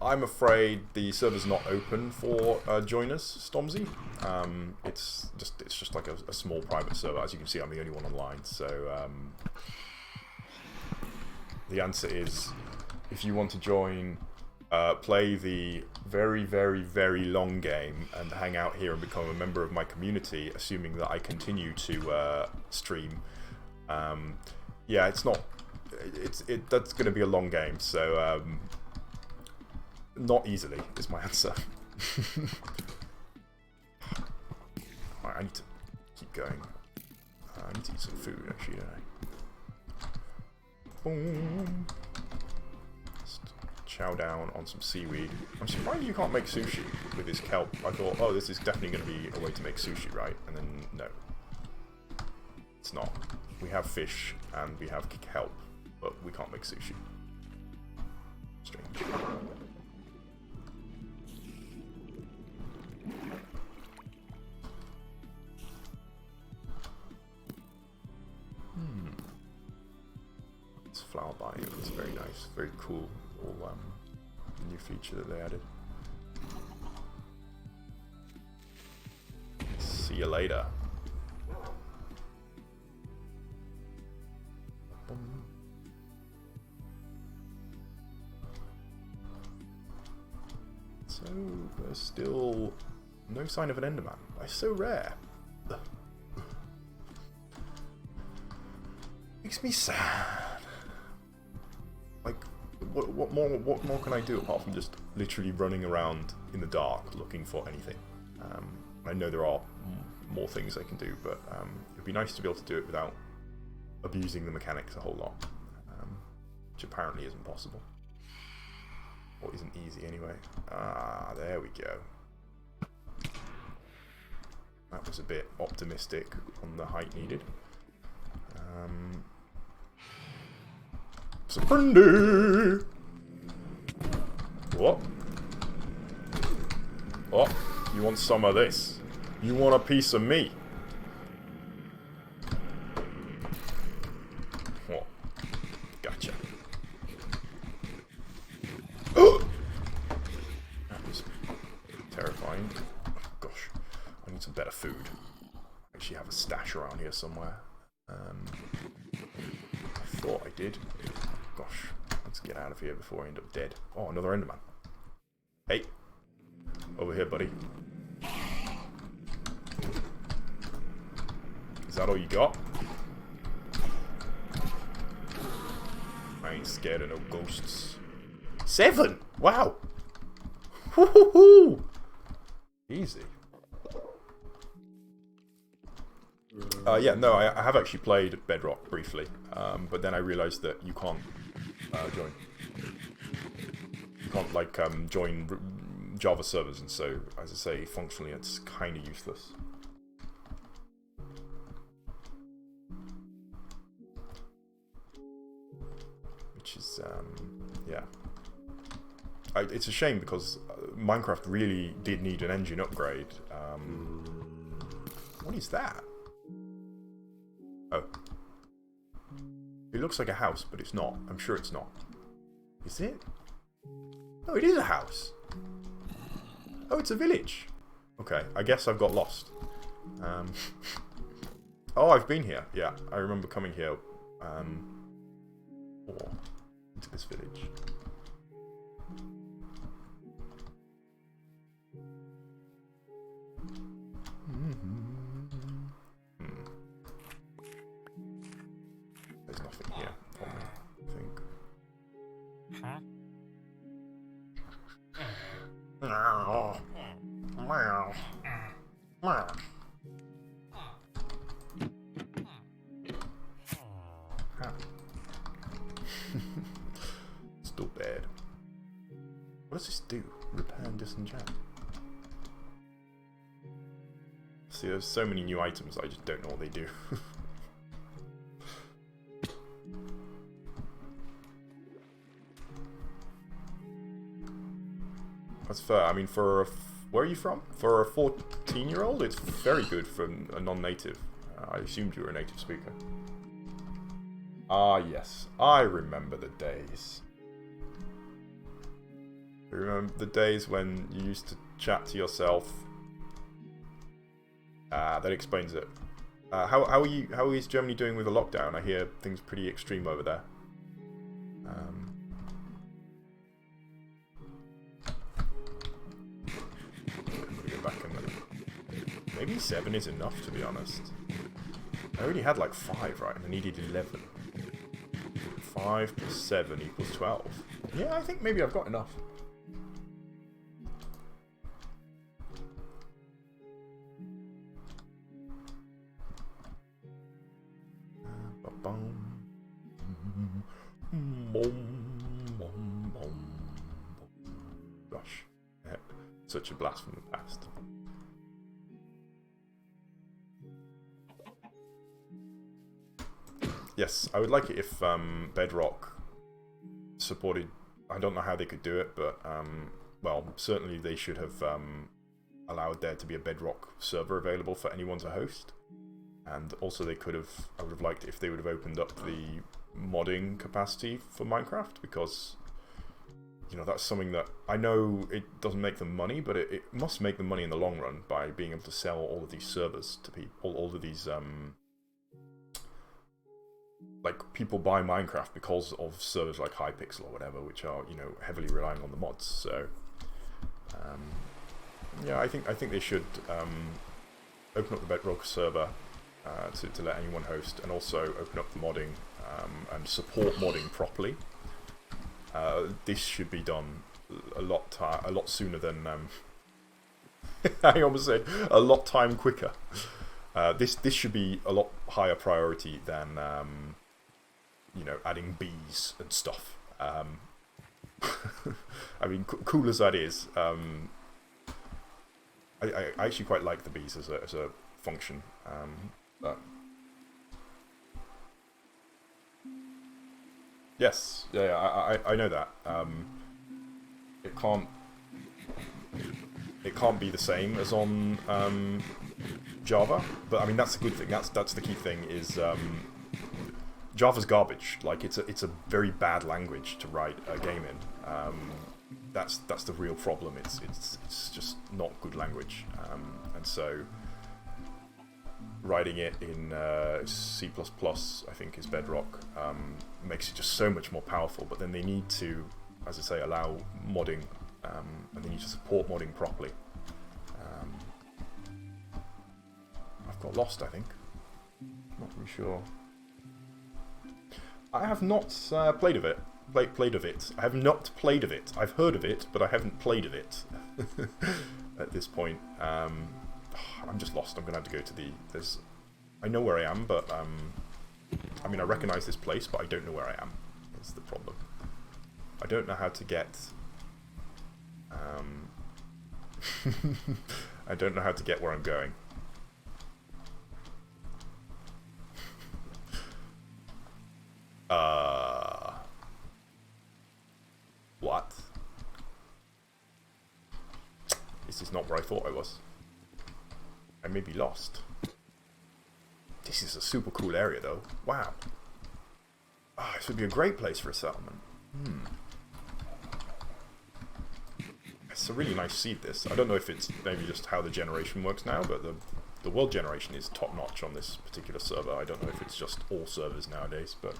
I'm afraid the server's not open for joiners, Stormzy. It's just like a small private server. As you can see, I'm the only one online, so the answer is, if you want to join, play the very, very, very long game and hang out here and become a member of my community, assuming that I continue to stream. Yeah, it's not. That's going to be a long game, so not easily is my answer. Right, I need to keep going. I need to eat some food, actually, don't I? Boom. Just chow down on some seaweed. I'm surprised you can't make sushi with this kelp. I thought, oh, this is definitely going to be a way to make sushi, right? And then, no. It's not. We have fish and we have kelp, but we can't make sushi. Strange. This flower biome is very nice, very cool. All new feature that they added. See you later. So there's still no sign of an Enderman. It's so rare. Makes me sad. Like, what more can I do apart from just literally running around in the dark looking for anything? I know there are more things I can do, but it'd be nice to be able to do it without abusing the mechanics a whole lot, which apparently isn't possible. Or isn't easy anyway. Ah, there we go. That was a bit optimistic on the height needed. Surrender! What? What? You want some of this? You want a piece of me? What? Gotcha. That was terrifying. Oh, gosh, I need some better food. I actually have a stash around here somewhere. I thought I did. Gosh, let's get out of here before I end up dead. Oh, another Enderman. Hey, over here, buddy. Is that all you got? I ain't scared of no ghosts. 7! Wow! Woohoo! Easy. Yeah, no, I have actually played Bedrock briefly, but then I realised that you can't join. You can't, like, join Java servers, and so, as I say, functionally it's kind of useless. Which is, yeah. It's a shame because Minecraft really did need an engine upgrade. What is that? Oh. It looks like a house, but it's not. I'm sure it's not. Is it? Oh, it is a house. Oh, it's a village. Okay, I guess I've got lost. Oh, I've been here. Yeah, I remember coming here. Into this village. There's nothing here for me, I think. Huh? Still bad. What does this do? Repair and disenchant. See, there's so many new items, I just don't know what they do. That's fair. I mean, for a where are you from? For a 14-year-old, it's very good for a non-native. I assumed you were a native speaker. Ah, yes. I remember the days. I remember the days when you used to chat to yourself. That explains it. How is Germany doing with the lockdown? I hear things pretty extreme over there. Go back in there. Maybe 7 is enough, to be honest. I already had like 5, right? And I needed 11. 5 plus 7 equals 12. Yeah, I think maybe I've got enough. boom, boom, boom. Gosh, such a blast from the past. Yes, I would like it if Bedrock supported. I don't know how they could do it, but well, certainly they should have allowed there to be a Bedrock server available for anyone to host. And also they could have, I would have liked it if they would have opened up the modding capacity for Minecraft, because, you know, that's something that, I know it doesn't make them money, but it must make them money in the long run by being able to sell all of these servers to people, all of these, like, people buy Minecraft because of servers like Hypixel or whatever, which are, you know, heavily relying on the mods, so, yeah, I think they should, open up the Bedrock server, to let anyone host, and also open up the modding and support modding properly. This should be done a lot sooner than I almost said a lot time quicker. This should be a lot higher priority than you know, adding bees and stuff. I mean, cool as that is, I actually quite like the bees as a function. But yes, yeah, I know that. It can't be the same as on Java, but I mean that's a good thing. That's the key thing is Java's garbage. Like it's a very bad language to write a game in. That's the real problem. It's just not good language, and so writing it in C++, I think, is Bedrock, makes it just so much more powerful. But then they need to, as I say, allow modding, and they need to support modding properly. I've got lost, I think. Not really sure. I have not played of it. Played of it. I have not played of it. I've heard of it, but I haven't played of it at this point. I'm just lost. I'm gonna have to go to the. I know where I am, but I mean, I recognise this place, but I don't know where I am. That's the problem. I don't know how to get. I don't know how to get where I'm going. What? This is not where I thought I was. I may be lost. This is a super cool area, though. Wow. Ah, this would be a great place for a settlement. It's a really nice seed, this. I don't know if it's maybe just how the generation works now, but the world generation is top-notch on this particular server. I don't know if it's just all servers nowadays, but...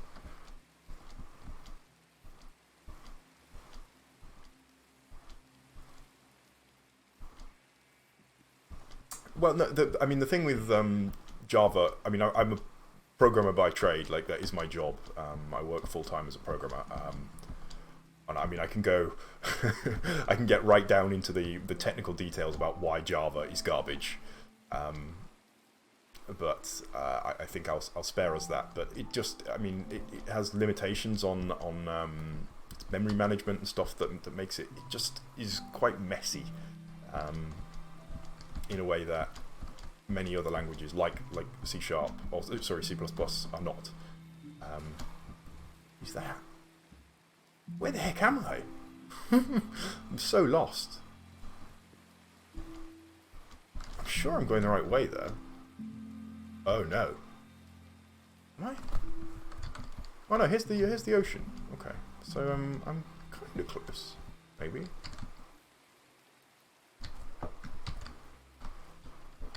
Well, no, I mean, the thing with Java, I mean, I'm a programmer by trade, like, that is my job. I work full-time as a programmer. And I mean, I can go, I can get right down into the technical details about why Java is garbage. But I think I'll spare us that. But it just, I mean, it has limitations on memory management and stuff that makes it just is quite messy. In a way that many other languages, like C#, or sorry, C++, are not. Who's that? Where the heck am I? I'm so lost. I'm sure I'm going the right way, though. Oh no. Am I? Oh no, here's the ocean. Okay, so I'm kind of close, maybe.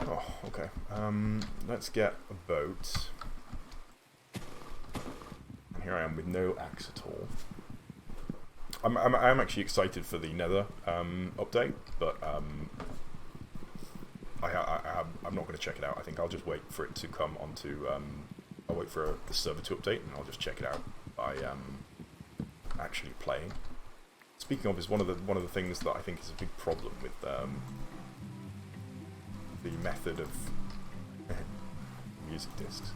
Oh, okay. Let's get a boat. And here I am with no axe at all. I'm actually excited for the Nether update, but I'm not going to check it out. I think I'll just wait for it to come onto. I'll wait for the server to update, and I'll just check it out by actually playing. Speaking of, is one of the things that I think is a big problem with the method of music discs.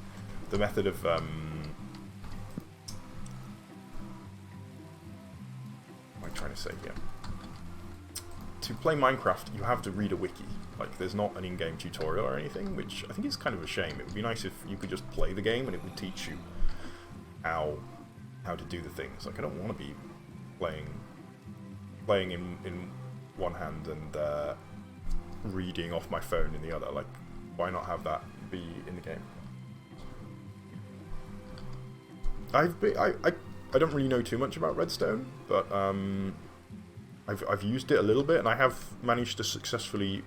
The method of trying to say here? To play Minecraft, you have to read a wiki. Like, there's not an in-game tutorial or anything, which I think is kind of a shame. It would be nice if you could just play the game and it would teach you how to do the things. Like, I don't want to be playing in one hand and reading off my phone in the other. Like, why not have that be in the game? I don't really know too much about Redstone, but I've used it a little bit, and I have managed to successfully.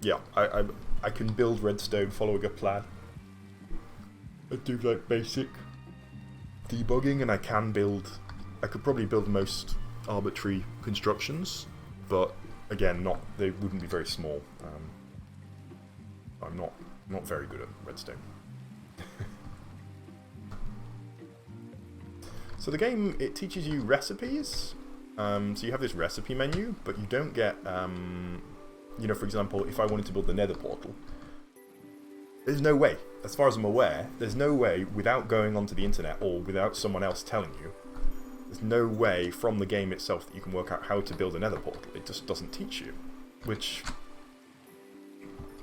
Yeah, I can build Redstone following a plan. I do like basic debugging, and I could probably build most arbitrary constructions, but again, they wouldn't be very small. I'm not very good at Redstone. So the game, it teaches you recipes. So you have this recipe menu, but you don't get, you know, for example, if I wanted to build the nether portal, there's no way, as far as I'm aware, there's no way without going onto the internet or without someone else telling you, there's no way from the game itself that you can work out how to build a nether portal. It just doesn't teach you, which,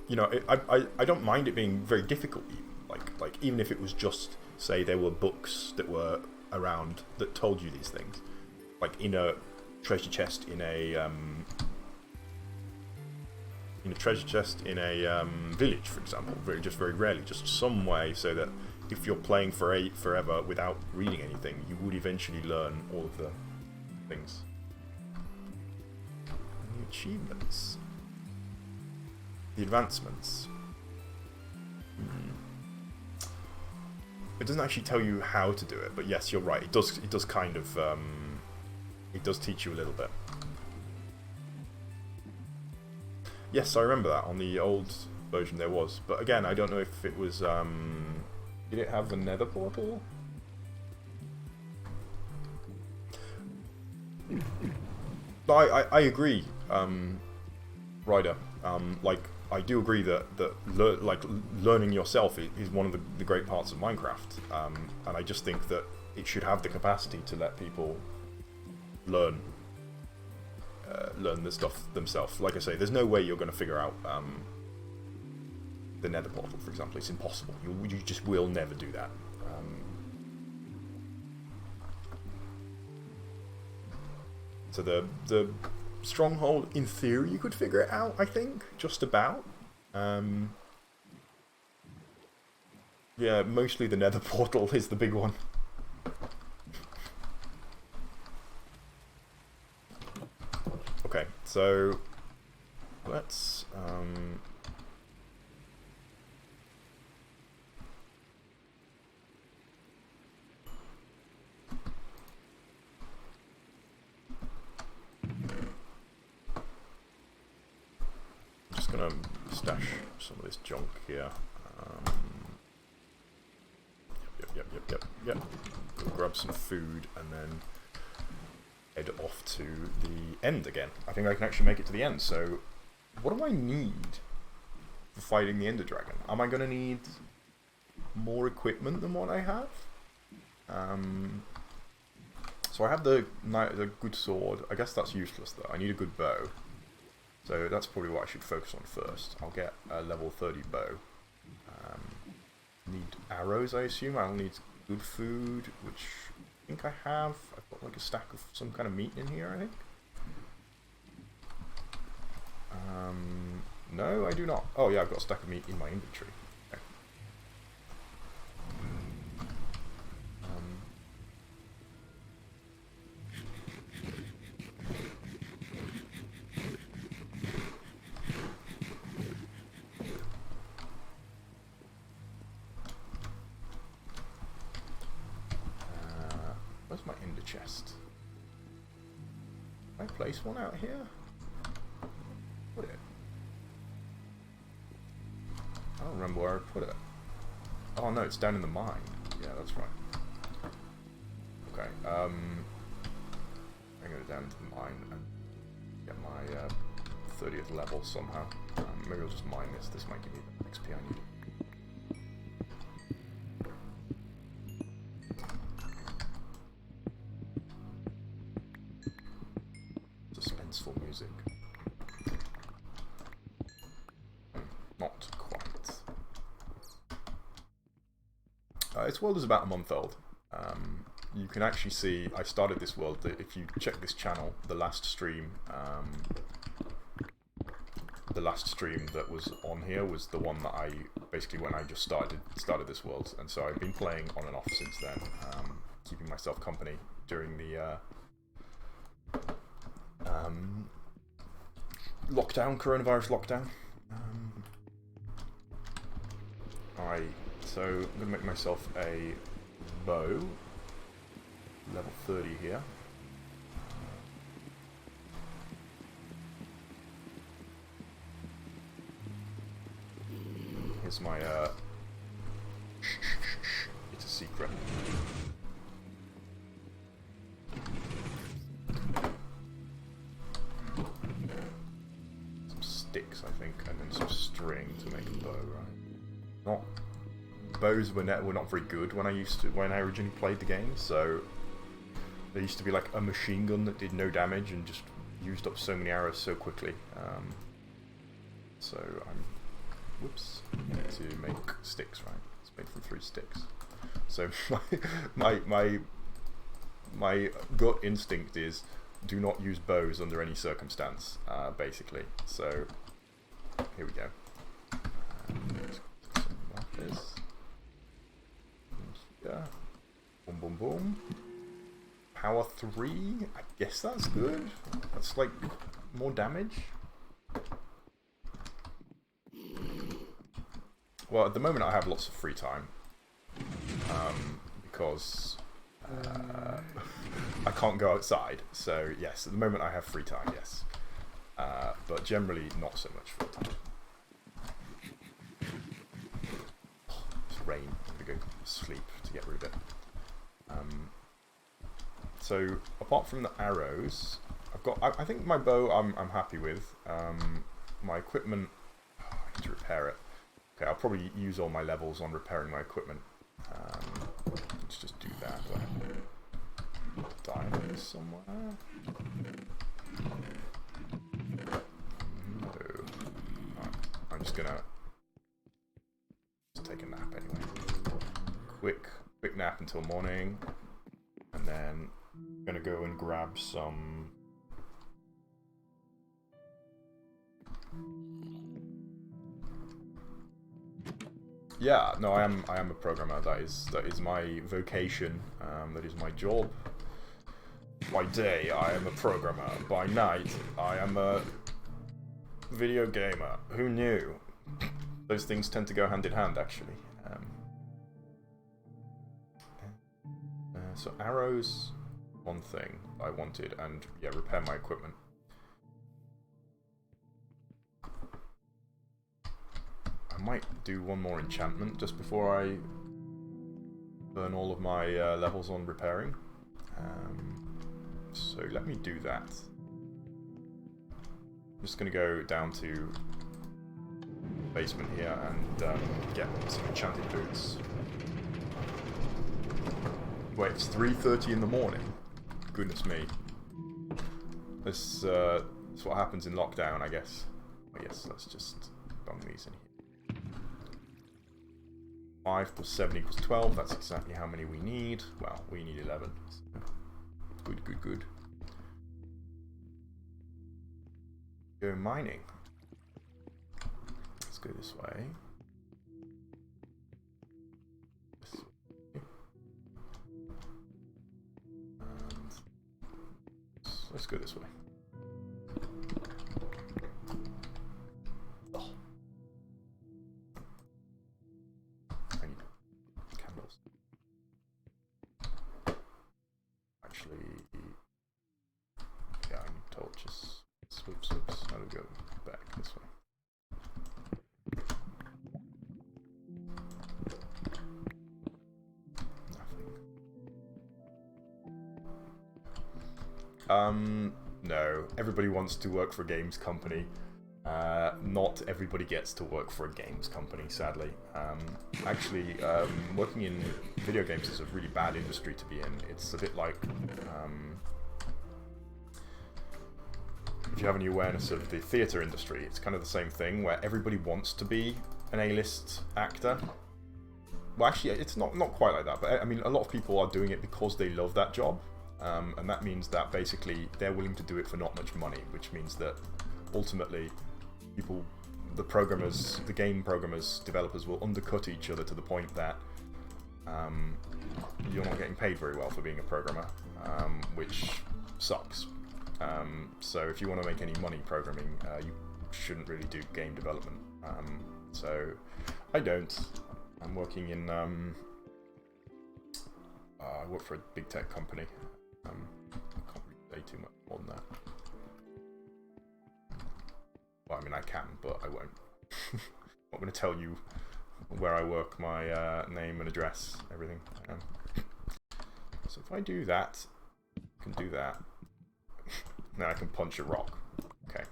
you know, I don't mind it being very difficult, like even if it was just, say, there were books that were around that told you these things, like in a treasure chest in a village, for example, very rarely, just some way so that if you're playing forever without reading anything, you would eventually learn all of the things. And the achievements, the advancements. It doesn't actually tell you how to do it, but yes, you're right. It does kind of it does teach you a little bit. Yes, I remember that on the old version there was, but again, I don't know if it was. Did it have the Nether portal? I agree, Ryder. Like, I do agree that learning yourself is one of the great parts of Minecraft, and I just think that it should have the capacity to let people learn the stuff themselves. Like I say, there's no way you're going to figure out the Nether portal, for example. It's impossible. You just will never do that. So the stronghold, in theory, you could figure it out, I think, just about. Yeah, mostly the Nether portal is the big one. Okay, so let's just gonna stash some of this junk here. Yep. Grab some food and then head off to the end again. I think I can actually make it to the end. So, what do I need for fighting the Ender Dragon? Am I going to need more equipment than what I have? So I have the good sword. I guess that's useless though. I need a good bow. So that's probably what I should focus on first. I'll get a level 30 bow. Need arrows, I assume. I'll need good food, which I think I have. I've got like a stack of some kind of meat in here, I think. No, I do not. Oh yeah, I've got a stack of meat in my inventory. Okay. Where's my ender chest? Can I place one out here? Put it. I don't remember where I put it. Oh no, it's down in the mine. Yeah, that's right. Okay, I'm gonna go down to the mine and get my 30th level somehow. Maybe I'll just mine this. This might give me the XP I need. This world is about a month old. You can actually see I started this world. If you check this channel, the last stream that was on here was the one that I basically when I just started this world, and so I've been playing on and off since then, keeping myself company during the coronavirus lockdown. Alright, so I'm gonna make myself a bow, level 30 here. Here's my, it's a secret. Some sticks, I think, and then some string to make a bow, right? Bows were not very good when I originally played the game, so there used to be like a machine gun that did no damage and just used up so many arrows so quickly. So I'm... Whoops. I need to make sticks, right? It's made from 3 sticks. So my gut instinct is do not use bows under any circumstance, basically. So here we go. Yeah. Boom, boom, boom. Power 3. I guess that's good. That's like more damage. Well, at the moment I have lots of free time, because I can't go outside, so yes, at the moment I have free time, yes. But generally not so much free time. It's rain, I'm going to go sleep to get rid of it. So, apart from the arrows, I've got, I think my bow I'm happy with. My equipment, I need to repair it. Okay, I'll probably use all my levels on repairing my equipment. Let's just do that. Diamonds somewhere? No. Right, I'm just gonna take a nap anyway. Quick nap until morning, and then I'm gonna go and grab some. Yeah, no, I am a programmer. That is my vocation. That is my job. By day, I am a programmer. By night, I am a video gamer. Who knew? Those things tend to go hand in hand, actually. So arrows, one thing I wanted, and yeah, repair my equipment. I might do one more enchantment just before I burn all of my levels on repairing. So let me do that. I'm just going to go down to the basement here and get some enchanted boots. Wait, it's 3:30 in the morning? Goodness me. This is what happens in lockdown, I guess. I guess let's just bung these in here. 5 plus 7 equals 12, that's exactly how many we need. Well, we need 11. So good, good, good. Go mining. Let's go this way. And let's go this way. Now we go back this way. Nothing. No. Everybody wants to work for a games company. Not everybody gets to work for a games company, sadly. Actually, working in video games is a really bad industry to be in. It's a bit like... if you have any awareness of the theatre industry, it's kind of the same thing, where everybody wants to be an A-list actor, well, actually, it's not quite like that. But I mean, a lot of people are doing it because they love that job, and that means that basically they're willing to do it for not much money, which means that ultimately people, the programmers, the game programmers, developers will undercut each other to the point that you're not getting paid very well for being a programmer, which sucks. So if you want to make any money programming, you shouldn't really do game development. So I don't. I'm working in, I work for a big tech company. I can't really say too much more than that. Well, I mean, I can, but I won't. I'm not going to tell you where I work, my name and address, everything. So if I do that, I can do that. Then I can punch a rock. Okay.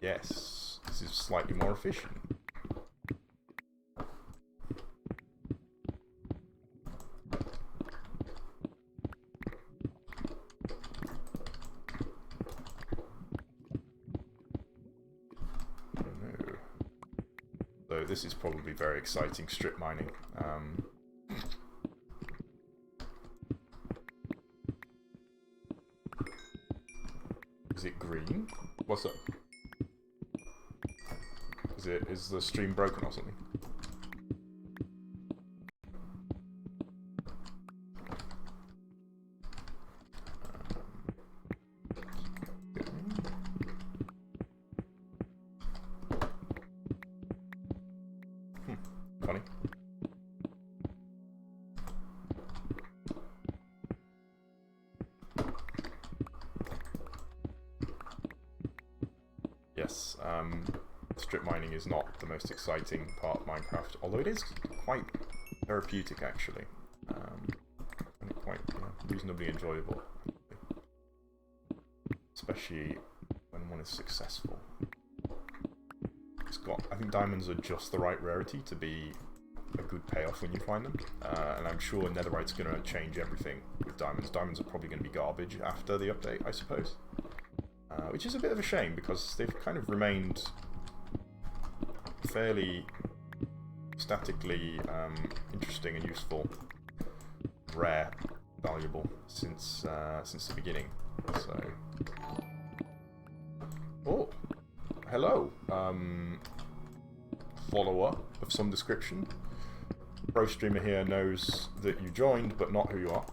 Yes, this is slightly more efficient. So this is probably very exciting, strip mining. Is it green? What's up? Is the stream broken or something? Funny. Yes, strip mining is not the most exciting part of Minecraft, although it is quite therapeutic actually, and quite reasonably enjoyable, especially when one is successful. I think diamonds are just the right rarity to be a good payoff when you find them, and I'm sure netherite's going to change everything with diamonds. Diamonds are probably going to be garbage after the update, I suppose, which is a bit of a shame because they've kind of remained fairly statically interesting and useful, rare, valuable since the beginning. So, oh, hello, follower of some description. Pro streamer here knows that you joined, but not who you are.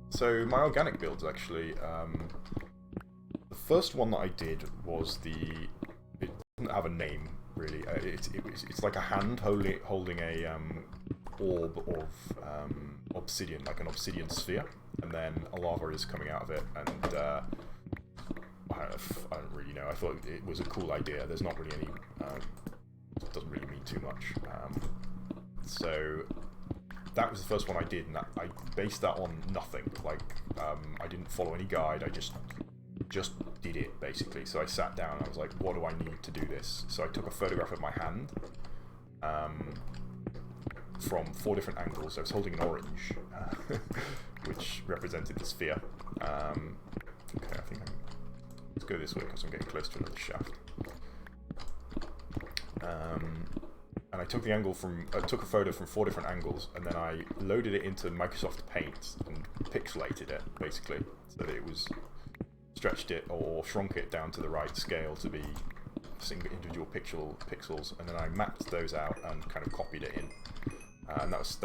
So my organic builds actually, the first one that I did was it doesn't have a name really. It's like a hand holding a orb of obsidian, like an obsidian sphere, and then a lava is coming out of it, and I don't really know. I thought it was a cool idea. There's not really any. It doesn't really mean too much. So that was the first one I did, and I based that on nothing. Like I didn't follow any guide. I just did it basically. So I sat down and I was like, what do I need to do this? So I took a photograph of my hand from 4 different angles. I was holding an orange, which represented the sphere. Okay, I think let's go this way because I'm getting close to another shaft. And I took took a photo from 4 different angles, and then I loaded it into Microsoft Paint and pixelated it basically, so that it was stretched it or shrunk it down to the right scale to be single individual pixels, and then I mapped those out and kind of copied it in. And that was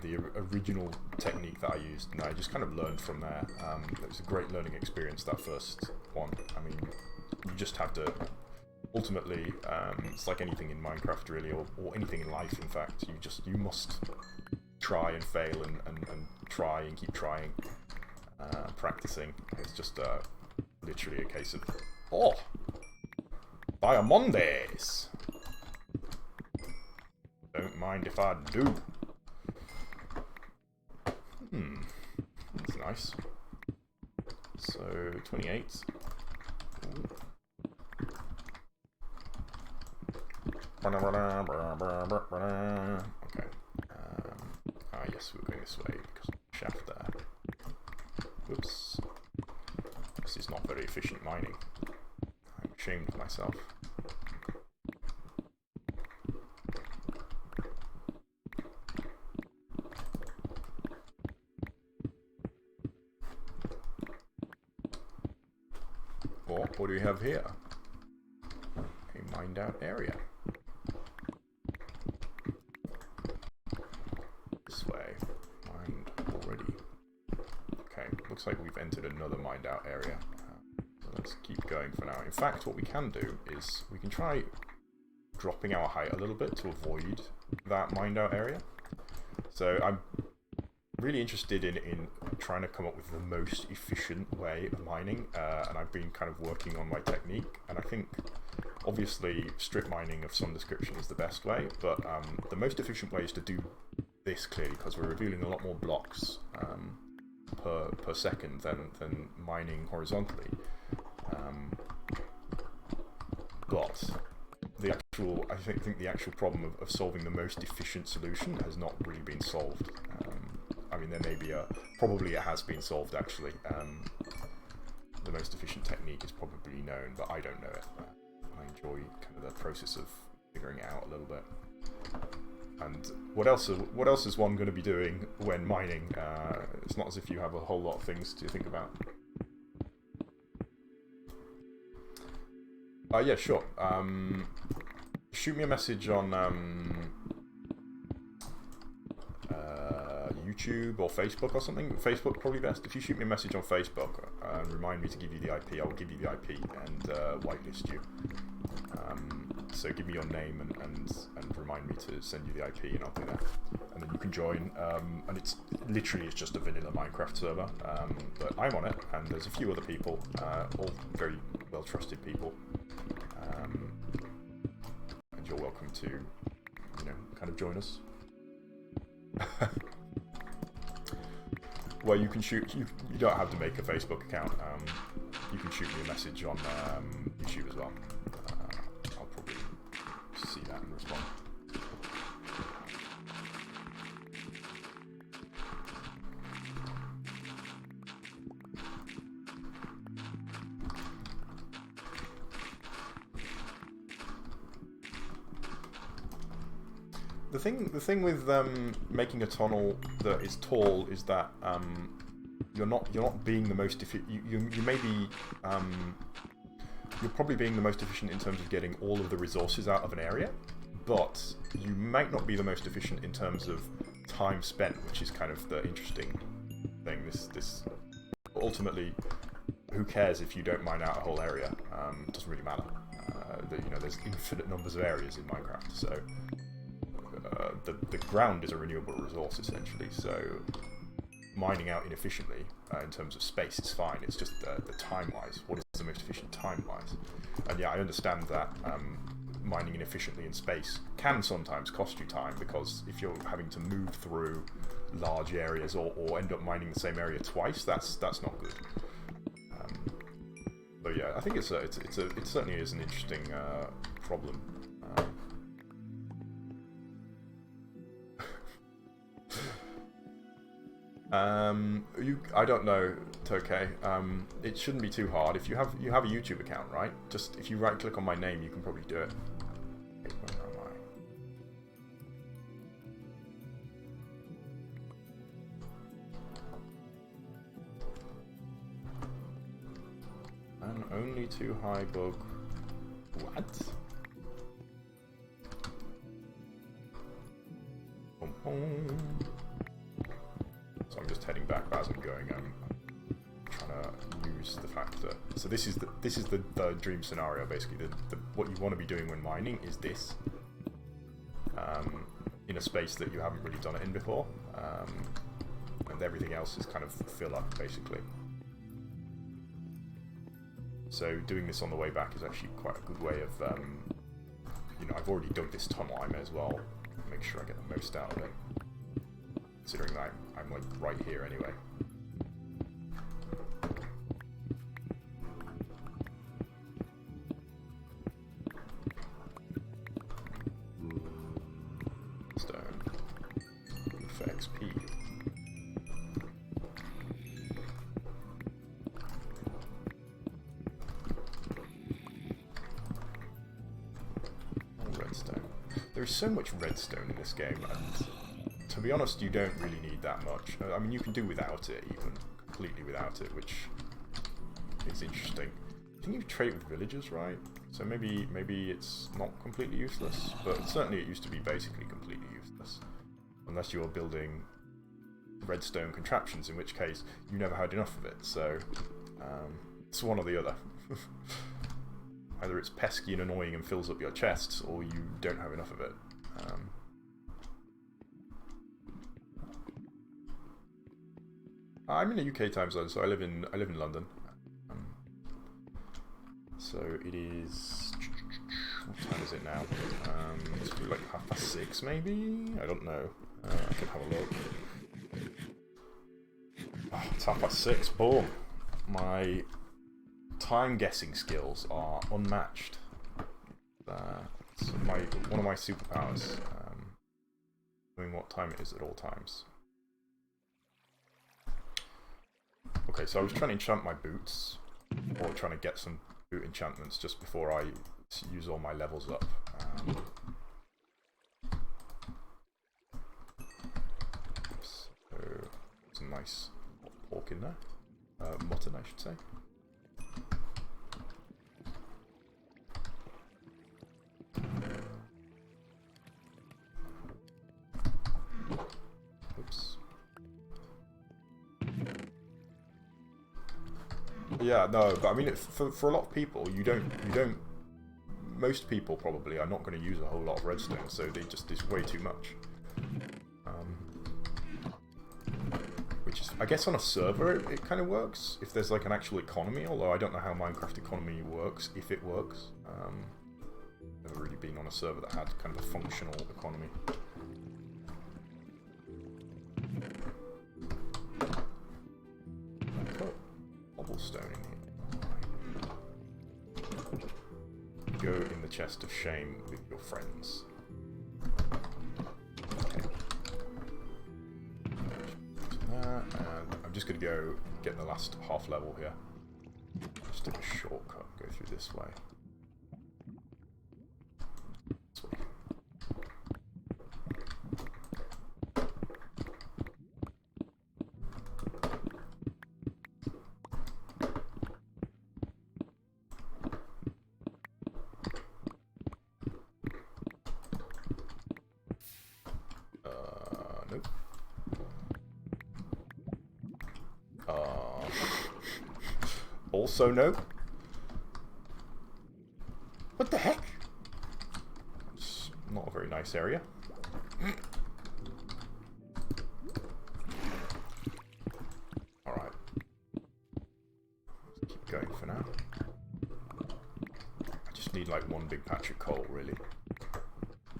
the original technique that I used, and I just kind of learned from there. It was a great learning experience, that first one. I mean, you just have to. Ultimately, it's like anything in Minecraft, really, or anything in life. In fact, you must try and fail and try and keep trying, practicing. It's just literally a case of Diamondes. Don't mind if I do. That's nice. So 28. Ooh. Okay. Yes, we're going this way because of the shaft there. Whoops. This is not very efficient mining. I'm ashamed of myself. we have here? A mined out area. This way. Mined already. Okay, looks like we've entered another mined out area. So let's keep going for now. In fact, what we can do is we can try dropping our height a little bit to avoid that mined out area. So I'm really interested in trying to come up with the most efficient way of mining, and I've been kind of working on my technique, and I think obviously strip mining of some description is the best way, but the most efficient way is to do this clearly, because we're revealing a lot more blocks per second than mining horizontally. But I think the actual problem of solving the most efficient solution has not really been solved. I mean, there may be probably it has been solved actually. The most efficient technique is probably known, but I don't know it. I enjoy kind of the process of figuring it out a little bit. And what else is one going to be doing when mining? It's not as if you have a whole lot of things to think about. Yeah, sure. Shoot me a message on YouTube or Facebook or something. Facebook probably best. If you shoot me a message on Facebook and remind me to give you the IP, I will give you the IP and whitelist you. So give me your name and remind me to send you the IP, and I'll do that. And then you can join. And it's just a vanilla Minecraft server, but I'm on it, and there's a few other people, all very well trusted people. And you're welcome to, kind of join us. Well, you can shoot. You don't have to make a Facebook account. You can shoot me a message on YouTube as well. I'll probably see that and respond. The thing with making a tunnel that is tall is that you're not being the most efficient. You may be you're probably being the most efficient in terms of getting all of the resources out of an area, but you might not be the most efficient in terms of time spent, which is kind of the interesting thing. This ultimately, who cares if you don't mine out a whole area? It doesn't really matter. There's infinite numbers of areas in Minecraft, so. The ground is a renewable resource essentially, so mining out inefficiently in terms of space is fine. It's just the time-wise. What is the most efficient time-wise? And yeah, I understand that mining inefficiently in space can sometimes cost you time, because if you're having to move through large areas or end up mining the same area twice, that's not good. But yeah, I think it certainly is an interesting problem. I don't know, Tokay. It shouldn't be too hard. If you have a YouTube account, right? Just if you right click on my name, you can probably do it. Where am I? An only too high bug. What? So I'm just heading back as I'm going. I'm trying to use the fact that this is the dream scenario basically. What you want to be doing when mining is this, in a space that you haven't really done it in before, and everything else is kind of fill up basically. So doing this on the way back is actually quite a good way of, I've already dug this tunnel. I may as well make sure I get the most out of it, considering that I'm like right here anyway. Stone. Good for XP. Redstone. There's so much redstone in this game, and to be honest, you don't really need that much. I mean, you can do without it, even completely without it, which is interesting. think you trade with villagers, right? So maybe it's not completely useless, but certainly it used to be basically completely useless. Unless you were building redstone contraptions, in which case you never had enough of it, so it's one or the other. Either it's pesky and annoying and fills up your chests, or you don't have enough of it. I'm in a UK time zone, so I live in London. So it is... what time is it now? It's like 6:30 maybe? I don't know. I can have a look. Oh, it's 6:30. Boom! My time guessing skills are unmatched. It's one of my superpowers. Knowing what time it is at all times. Okay, so I was trying to enchant my boots, or trying to get some boot enchantments just before I use all my levels up. So, some nice pork in there. Mutton, I should say. Oops. Yeah, no, but I mean, for a lot of people, you don't. Most people probably are not going to use a whole lot of redstone, so it's way too much. Which is, I guess, on a server it kind of works if there's like an actual economy. Although I don't know how Minecraft economy works, if it works. Never really been on a server that had kind of a functional economy. Cobblestone in here. Go in the chest of shame with your friends. Okay. And I'm just going to go get the last half level here. Just take a shortcut, go through this way. This way. Nope. Also no. What the heck? It's not a very nice area. Alright. Keep going for now. I just need like one big patch of coal, really.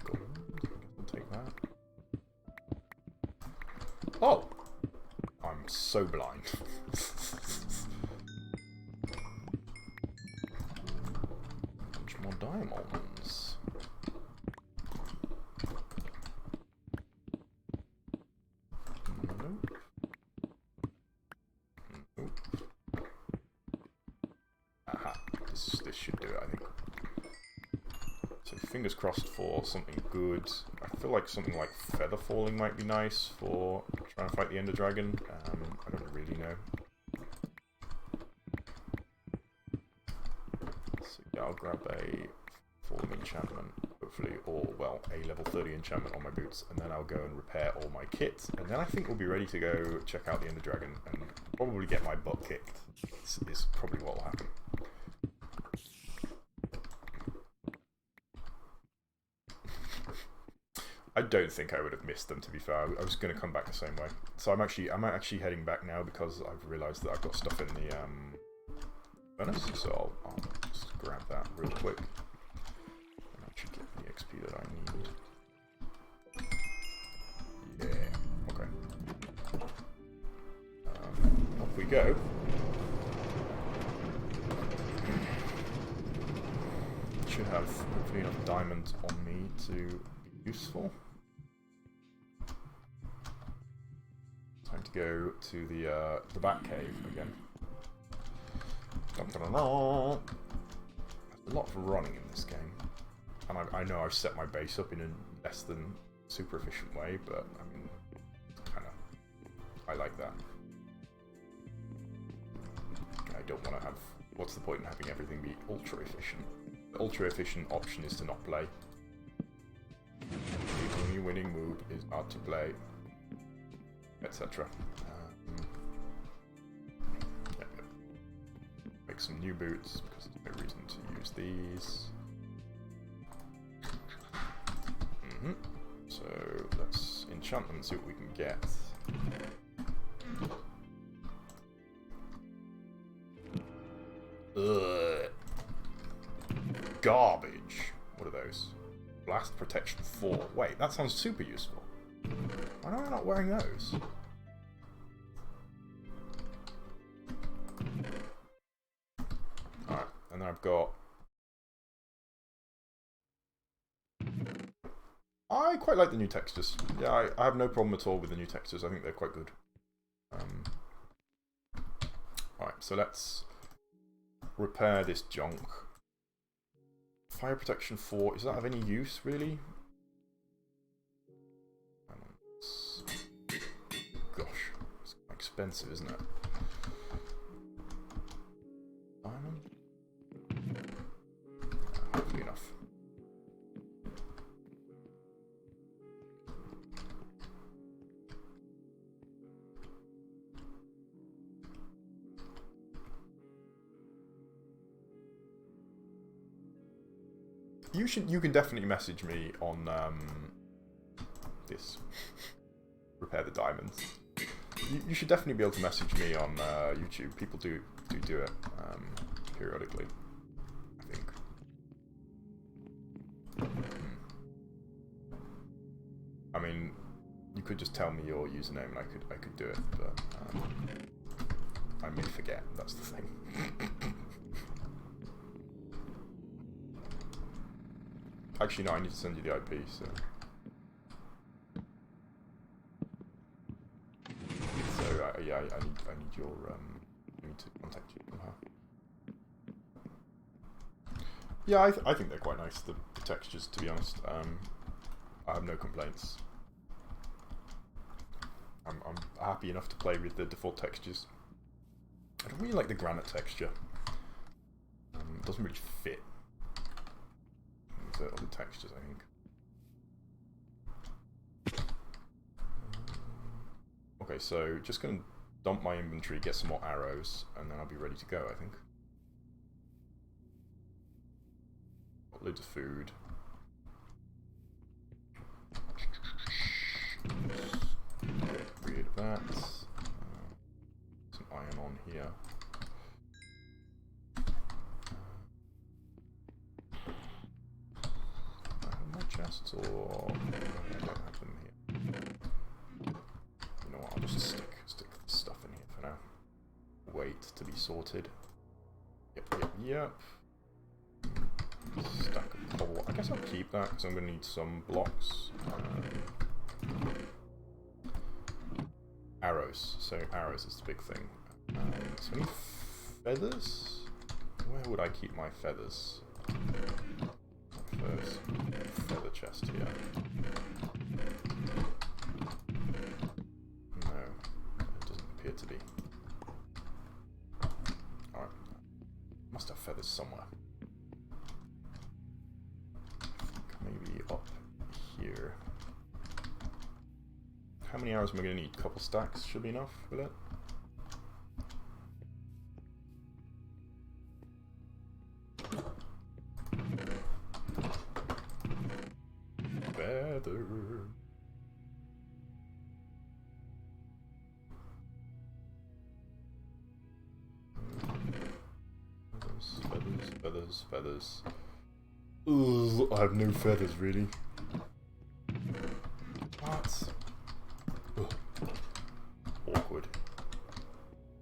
Gold. I'll take that. Oh! I'm so blind. Bunch more diamonds. Nope. Nope. Aha. This should do it, I think. So fingers crossed for something good. I feel like something like feather falling might be nice for trying to fight the Ender Dragon. I don't really know. So yeah, I'll grab a falling enchantment, hopefully, or well, a level 30 enchantment on my boots, and then I'll go and repair all my kit, and then I think we'll be ready to go check out the Ender Dragon and probably get my butt kicked. This is probably what will happen. I don't think I would have missed them, to be fair. I was going to come back the same way. So I'm actually heading back now because I've realised that I've got stuff in the furnace. So I'll just grab that real quick and actually get the XP that I need. Yeah. Okay. Off we go. Should have hopefully enough diamonds on me to be useful. Time to go to the bat cave again. Dun, dun, dun, dun. There's a lot of running in this game, and I know I've set my base up in a less than super efficient way, but I mean, I like that. I don't want to have what's the point in having everything be ultra efficient? The ultra efficient option is to not play. The only winning move is not to play, etc. Make some new boots because there's no reason to use these. So let's enchant them and see what we can get. Ugh. Garbage. What are those? Blast protection 4. Wait, that sounds super useful. Why am I not wearing those? Alright, and then I've got... I quite like the new textures. Yeah, I have no problem at all with the new textures. I think they're quite good. Alright, so let's repair this junk. Fire protection 4. Is that of any use, really? Gosh, it's expensive, isn't it? Diamond? Hopefully enough. You can definitely message me on this. Repair the diamonds. You should definitely be able to message me on YouTube. People do it periodically, I think. I mean, you could just tell me your username and I could do it, but I may forget. That's the thing. Actually, no, I need to send you the IP, so... yeah, I need your, I need to contact you somehow. Yeah, I think they're quite nice, the textures, to be honest. I have no complaints. I'm happy enough to play with the default textures. I don't really like the granite texture. It doesn't really fit the other textures, I think. Okay, so just gonna dump my inventory, get some more arrows, and then I'll be ready to go, I think. Got loads of food. Get rid of that. Some iron on here. Chests, or I don't have them here. You know what? I'll just stick the stuff in here for now. Wait to be sorted. Yep. Stack of cobble. I guess I'll keep that because I'm going to need some blocks. Arrows. So arrows is the big thing. So any feathers? Where would I keep my feathers? First feather chest here. No, it doesn't appear to be. Alright. Must have feathers somewhere. Maybe up here. How many arrows am I going to need? A couple stacks should be enough, will it? Feathers. Ugh, I have no feathers, really. What? Ugh. Awkward.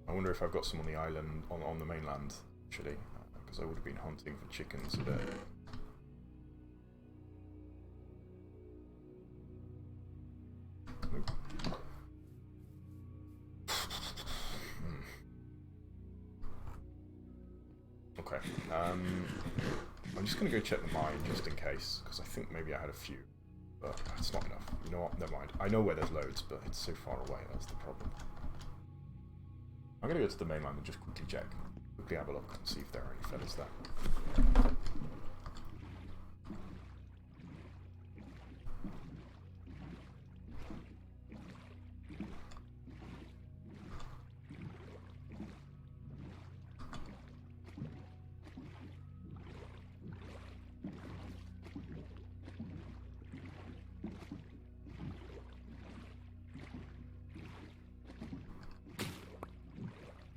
I wonder if I've got some on the island, on the mainland, actually, because I would have been hunting for chickens a bit. Okay, I'm just going to go check the mine just in case, because I think maybe I had a few, but it's not enough. You know what, never mind. I know where there's loads, but it's so far away, that's the problem. I'm going to go to the mainland and just quickly check. quickly have a look and see if there are any feathers there.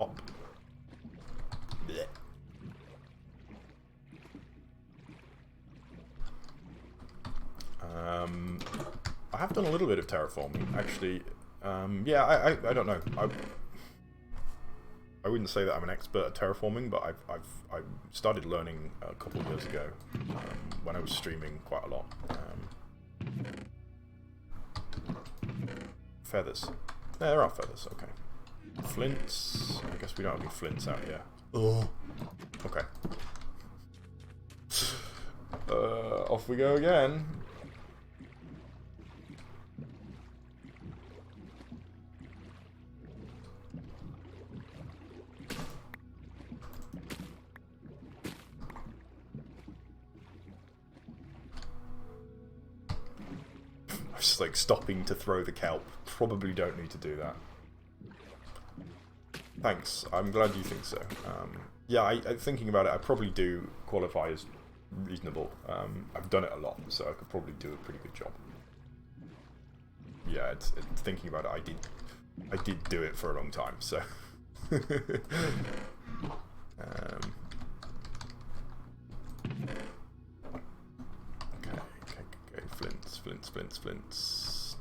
Up. Blech. I have done a little bit of terraforming, actually. Yeah, I don't know. I wouldn't say that I'm an expert at terraforming, but I started learning a couple of years ago when I was streaming quite a lot. Feathers. There are feathers. Okay. Flints. I guess we don't have any flints out here. Oh. Okay. Off we go again. I'm just like stopping to throw the kelp. Probably don't need to do that. Thanks. I'm glad you think so. Yeah, I thinking about it, I probably do qualify as reasonable. I've done it a lot, so I could probably do a pretty good job. Yeah, it's thinking about it, I did do it for a long time, so. Okay, flints.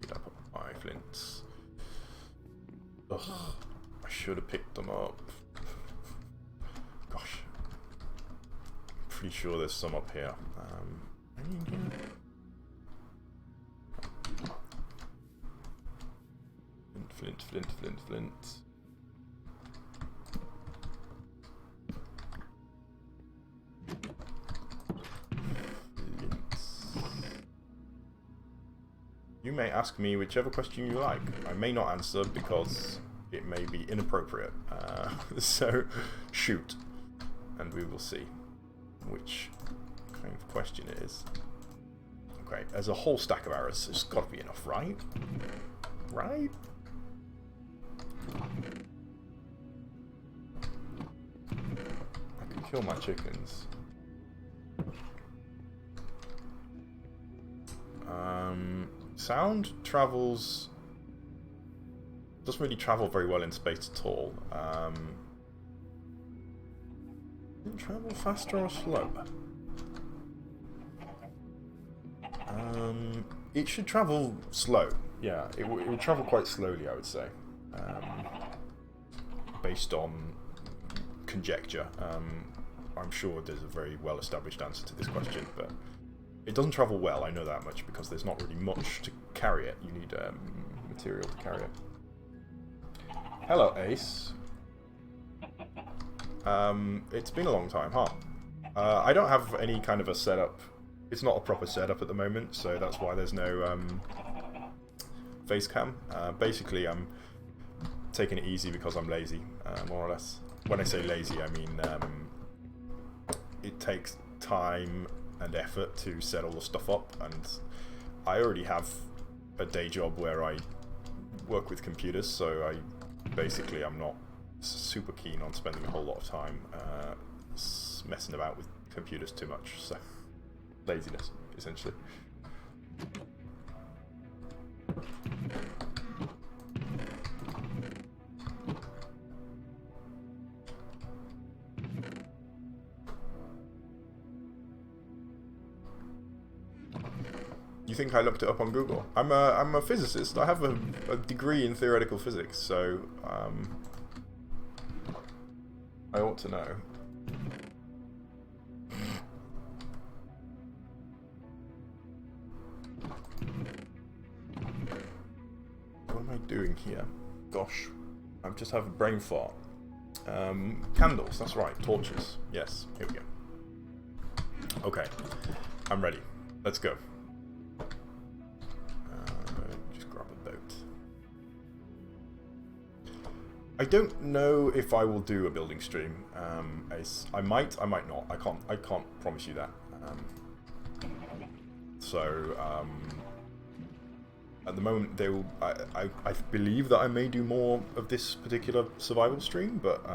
Get up my flints. Ugh, I should have picked them up. Gosh. I'm pretty sure there's some up here. Flint. You may ask me whichever question you like. I may not answer because it may be inappropriate. So, shoot. And we will see which kind of question it is. Okay, there's a whole stack of arrows. It's got to be enough, right? Right? I can kill my chickens. Sound travels... doesn't really travel very well in space at all. Does it travel faster or slower? It should travel slow. Yeah, it will travel quite slowly, I would say. Based on conjecture. I'm sure there's a very well-established answer to this question, but it doesn't travel well, I know that much, because there's not really much to carry it. You need material to carry it. Hello, Ace. It's been a long time, huh? I don't have any kind of a setup. It's not a proper setup at the moment, so that's why there's no face cam. Basically, I'm taking it easy because I'm lazy, more or less. When I say lazy, I mean it takes time and effort to set all the stuff up, and I already have a day job where I work with computers, so I'm not super keen on spending a whole lot of time messing about with computers too much, so laziness, essentially. You think I looked it up on Google? I'm a physicist. I have a degree in theoretical physics, so I ought to know. What am I doing here? Gosh, I just have a brain fart. Candles, that's right. Torches. Yes, here we go. Okay, I'm ready. Let's go. I don't know if I will do a building stream. I might not. I can't promise you that. At the moment, I believe that I may do more of this particular survival stream, but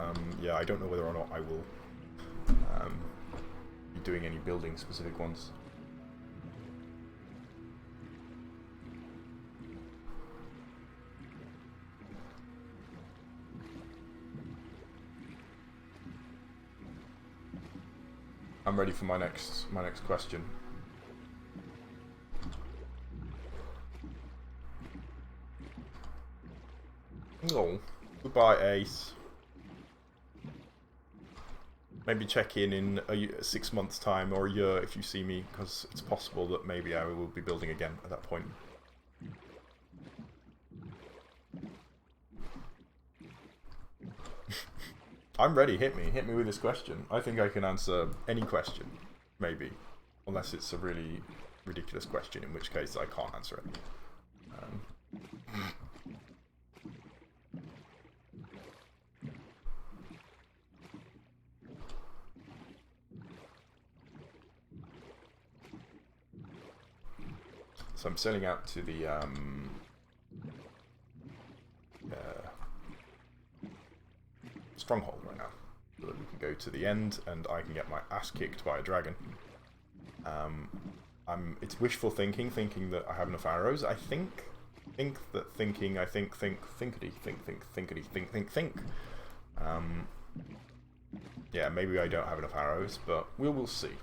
yeah, I don't know whether or not I will be doing any building specific ones. I'm ready for my next question. Oh, goodbye, Ace. Maybe check in 6 months' time or a year if you see me, because it's possible that maybe I will be building again at that point. I'm ready. Hit me with this question. I think I can answer any question, maybe, unless it's a really ridiculous question, in which case I can't answer it. So I'm sailing out to the stronghold right now, so that we can go to the end and I can get my ass kicked by a dragon. It's wishful thinking that I have enough arrows. I think. Yeah, maybe I don't have enough arrows, but we will see.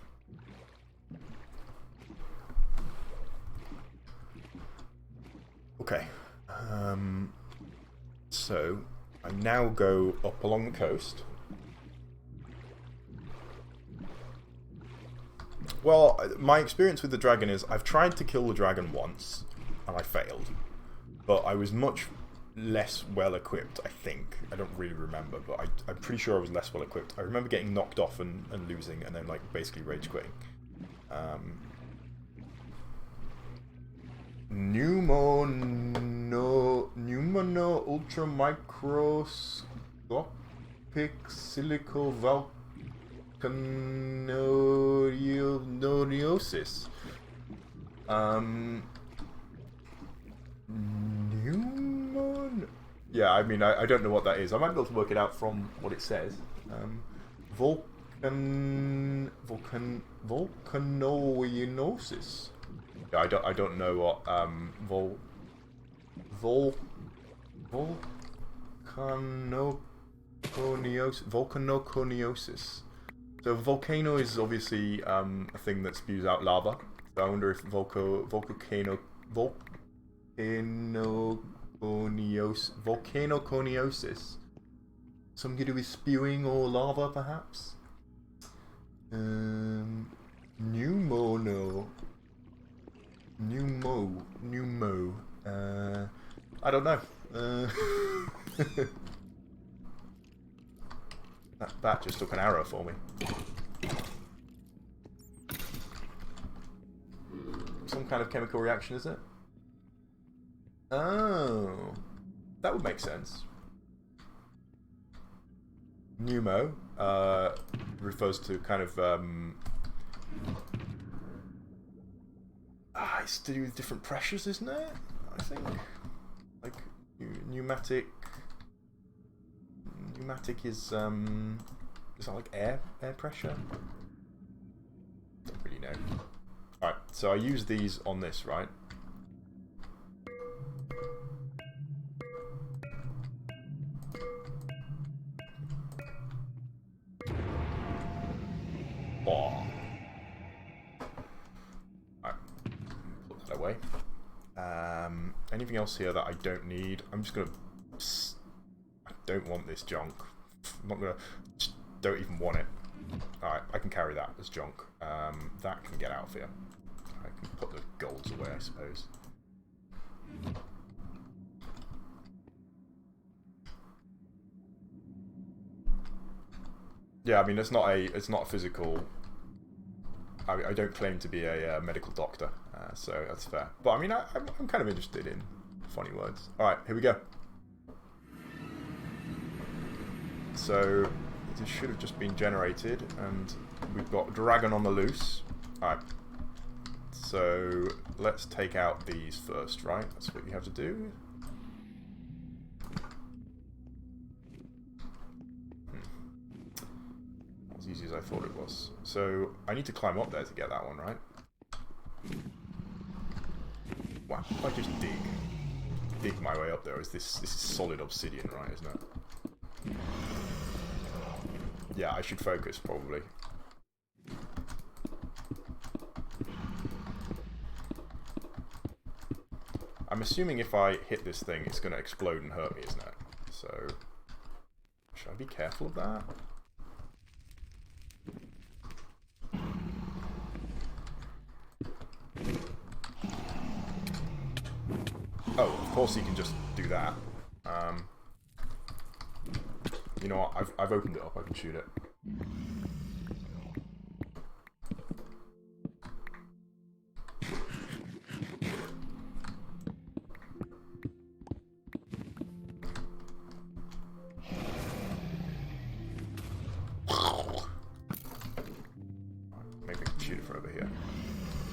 Okay, so I now go up along the coast. Well, my experience with the dragon is I've tried to kill the dragon once, and I failed. But I was much less well equipped, I think. I don't really remember, but I'm pretty sure I was less well equipped. I remember getting knocked off and losing, and then like basically rage quitting. Pneumono ultra microscopic silico volcanoriosis. Yeah, I mean, I don't know what that is. I might be able to work it out from what it says. Volcanoriosis. Yeah, I don't know what volcanoconiosis. So volcano is obviously a thing that spews out lava. So I wonder if volcanoconiosis. Something to do with spewing or lava, perhaps? Pneumo. I don't know. That just took an arrow for me. Some kind of chemical reaction, is it? Oh, that would make sense. Pneumo refers to kind of it's to do with different pressures, isn't it? I think like pneumatic is that like air pressure? Don't really know. All right, so I use these on this, right? Anything else here that I don't need? I'm just gonna... I don't want this junk. I'm not gonna... Just don't even want it. Alright, I can carry that as junk. That can get out of here. I can put the golds away, I suppose. Yeah, I mean, it's not a physical... I don't claim to be a medical doctor, so that's fair. But I mean, I'm kind of interested in funny words. Alright, here we go. So this should have just been generated, and we've got dragon on the loose. Alright. So let's take out these first, right? That's what you have to do. Not as easy as I thought it was. So I need to climb up there to get that one, right? Wow, if I just dig my way up there, this is solid obsidian, right, isn't it? Yeah, I should focus, probably. I'm assuming if I hit this thing, it's going to explode and hurt me, isn't it? So, should I be careful of that? Oh, of course he can just do that. You know what? I've opened it up. I can shoot it. Maybe I can shoot it from over here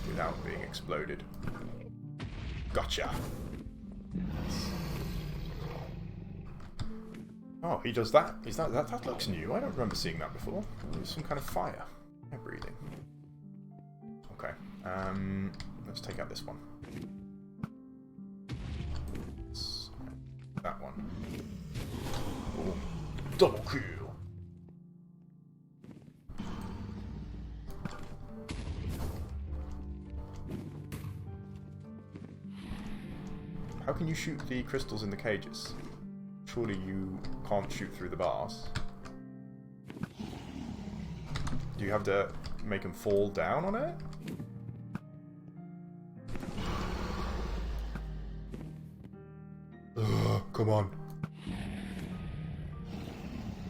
without being exploded. Gotcha. Oh, he does that? Is that looks new? I don't remember seeing that before. There's some kind of fire. Air breathing. Okay. Let's take out this one. That one. Ooh. Double kill. How can you shoot the crystals in the cages? Surely you can't shoot through the bars. Do you have to make them fall down on it? Ugh, come on.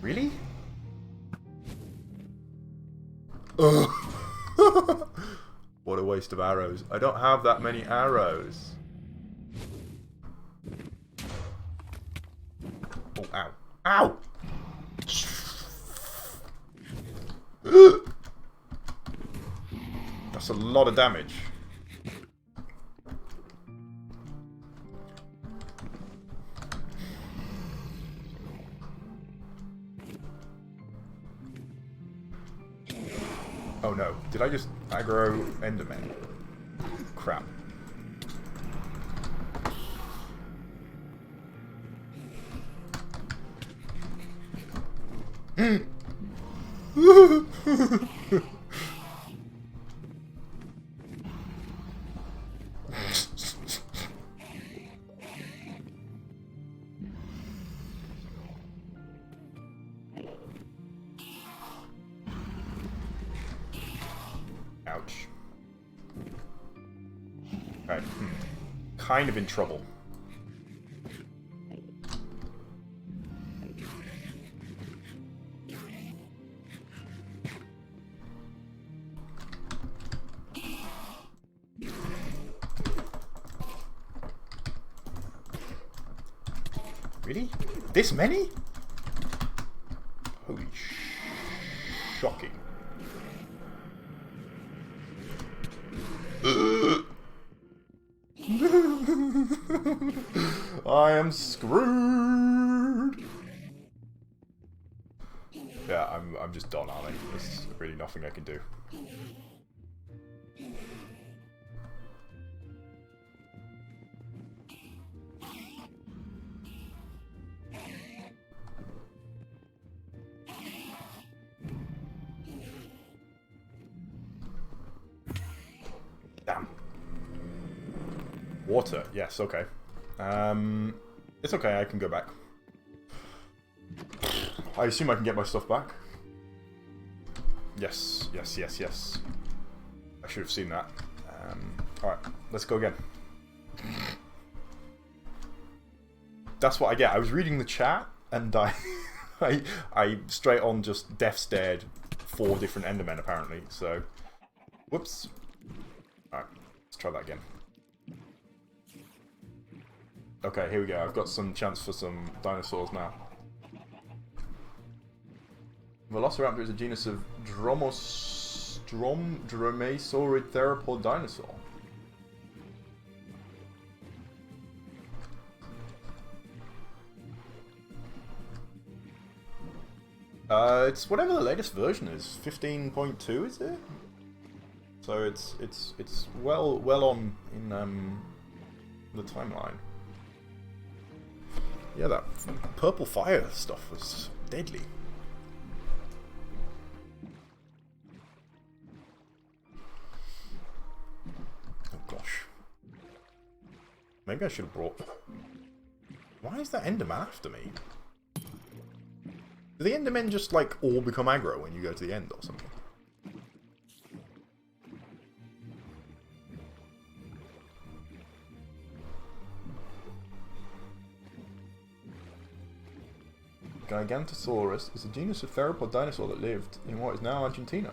Really? Ugh. What a waste of arrows. I don't have that many arrows. Oh, ow. Ow! That's a lot of damage. Oh no, did I just aggro Enderman? Crap. Ouch. Alright, kind of in trouble. Really? This many? Holy shocking. I am screwed. Yeah, I'm just done, aren't I? There's really nothing I can do. Damn. Water. Yes, okay. It's okay, I can go back. I assume I can get my stuff back. Yes, yes, yes, yes. I should have seen that. Alright, let's go again. That's what I get. I was reading the chat, and I straight on just death stared 4 different Endermen, apparently, so... Whoops. Alright, let's try that again. Okay, here we go. I've got some chance for some dinosaurs now. Velociraptor is a genus of dromesaurid theropod dinosaur. It's whatever the latest version is. 15.2 is it? So it's well on in the timeline. Yeah, that purple fire stuff was deadly. Oh gosh. Maybe I should have brought... Why is that Enderman after me? Do the Endermen just like all become aggro when you go to the end or something? Gigantosaurus is a genus of theropod dinosaur that lived in what is now Argentina.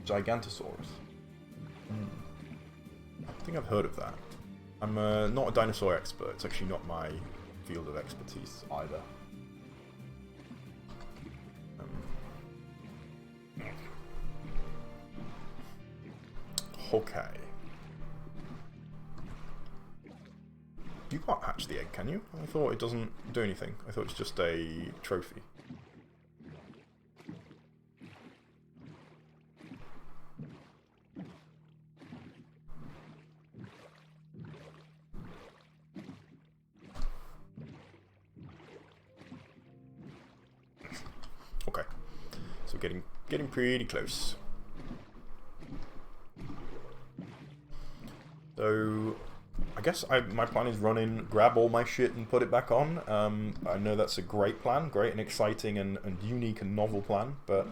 Gigantosaurus. I think I've heard of that. I'm not a dinosaur expert. It's actually not my field of expertise either. Okay. You can't hatch the egg, can you? I thought it doesn't do anything. I thought it's just a trophy. Okay. So getting pretty close. So I guess my plan is run in, grab all my shit and put it back on. I know that's a great plan, great and exciting and unique and novel plan, but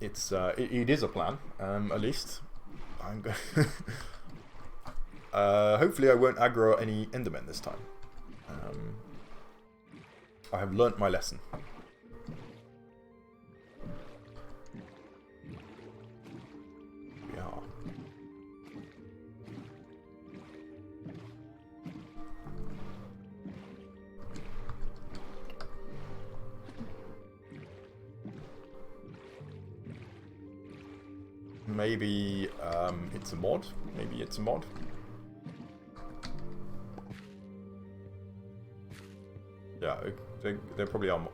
it is a plan, at least. I'm hopefully I won't aggro any Endermen this time. I have learnt my lesson. Maybe it's a mod. Maybe it's a mod. Yeah, they're probably on.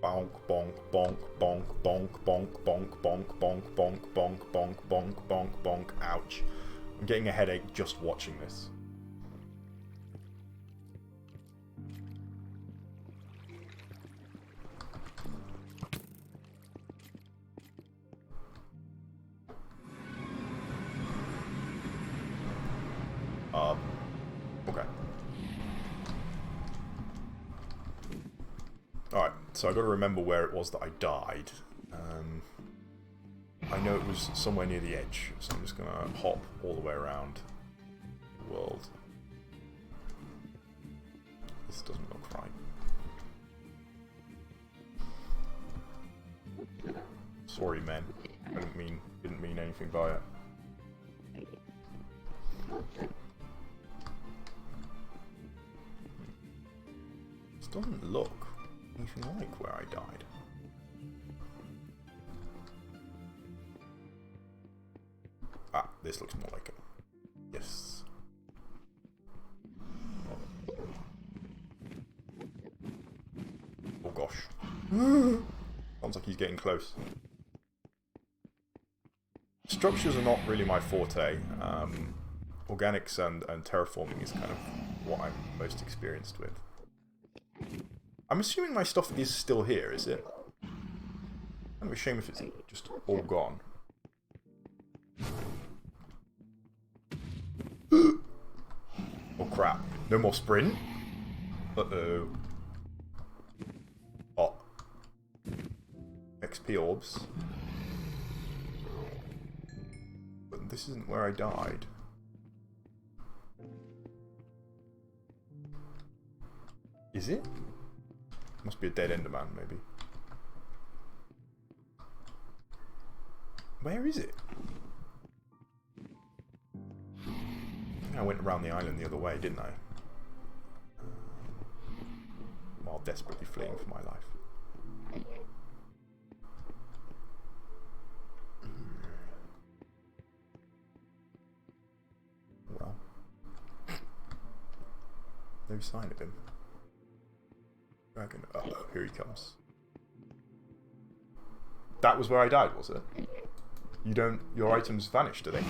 Bonk, bonk, bonk, bonk, bonk, bonk, bonk, bonk, bonk, bonk, bonk, bonk, bonk, bonk, bonk. Ouch! I'm getting a headache just watching this. Okay. Alright, so I got to remember where it was that I died. I know it was somewhere near the edge, so I'm just going to hop all the way around the world. This doesn't look right. Sorry, men. I didn't mean anything by it. This doesn't look anything like where I died. Ah, this looks more like it. Yes. Oh gosh. Sounds like he's getting close. Structures are not really my forte. Organics and terraforming is kind of what I'm most experienced with. I'm assuming my stuff is still here, is it? It'd be a shame if it's just all gone. Oh crap. No more sprint? Uh-oh. Oh. XP orbs. But this isn't where I died. Is it? Must be a dead Enderman, maybe. Where is it? I think I went around the island the other way, didn't I? while desperately fleeing for my life. Well, no sign of him. Dragon. Uh-oh, here he comes. That was where I died, was it? You don't... Your items vanished, do they?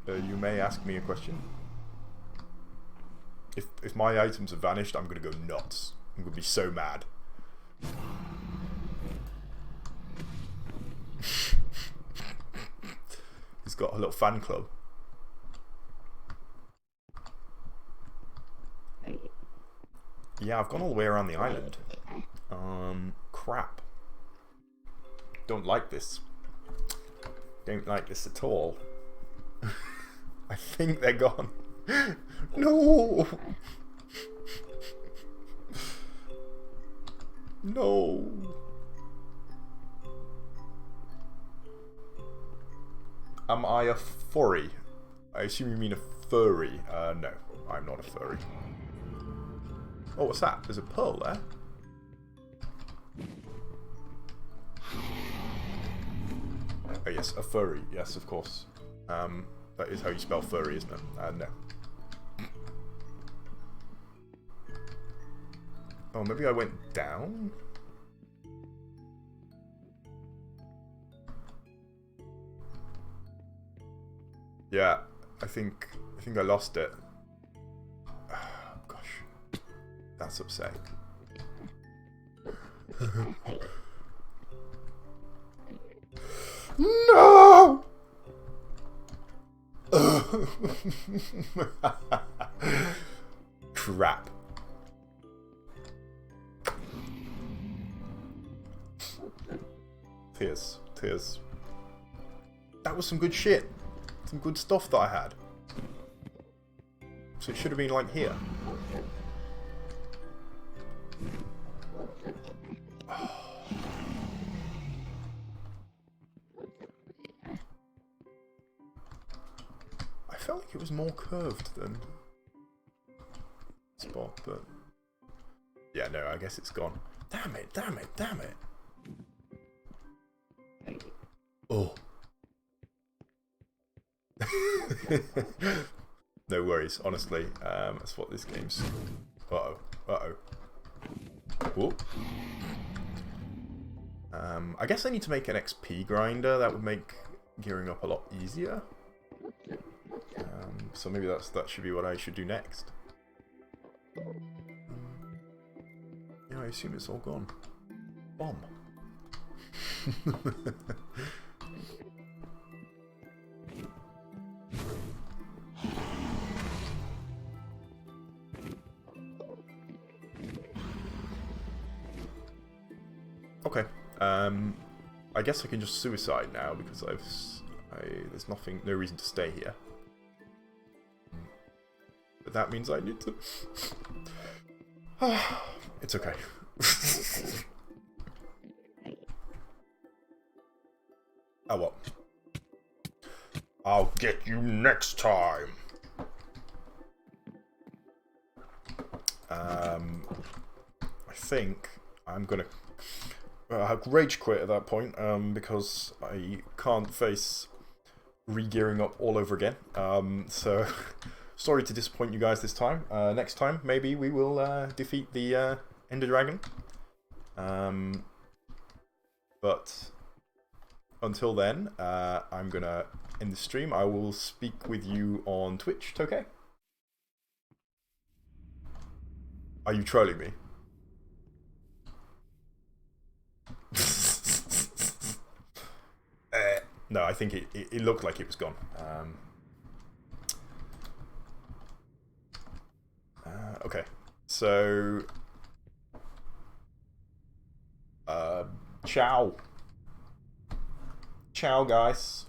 You may ask me a question. If my items have vanished, I'm gonna go nuts. I'm gonna be so mad. He's got a little fan club. Yeah, I've gone all the way around the island. Crap. Don't like this. Don't like this at all. I think they're gone. No! No! Am I a furry? I assume you mean a furry. No, I'm not a furry. Oh, what's that? There's a pearl there. Oh yes, a furry. Yes, of course. That is how you spell furry, isn't it? No. Oh, maybe I went down? Yeah, I think I lost it. Oh, gosh. That's upsetting. No! Crap. Tears. Tears. That was some good shit. Some good stuff that I had. So it should have been like here. I felt like it was more curved than spot, but yeah, no, I guess it's gone. Damn it, damn it, damn it. Oh. No worries, honestly. That's what this game's. Uh-oh. Uh-oh. Whoop. I guess I need to make an XP grinder. That would make gearing up a lot easier. So maybe that should be what I should do next. Yeah, I assume it's all gone. Bomb. Okay. I guess I can just suicide now because there's no reason to stay here. But that means I need to. It's okay. Oh well. I'll get you next time. I think I'm gonna rage quit at that point because I can't face re-gearing up all over again. So sorry to disappoint you guys this time. Next time, maybe we will defeat the Ender Dragon. But until then, I'm gonna end the stream. I will speak with you on Twitch, Tokay? Are you trolling me? No, I think it looked like it was gone. Okay, so ciao. Ciao, guys.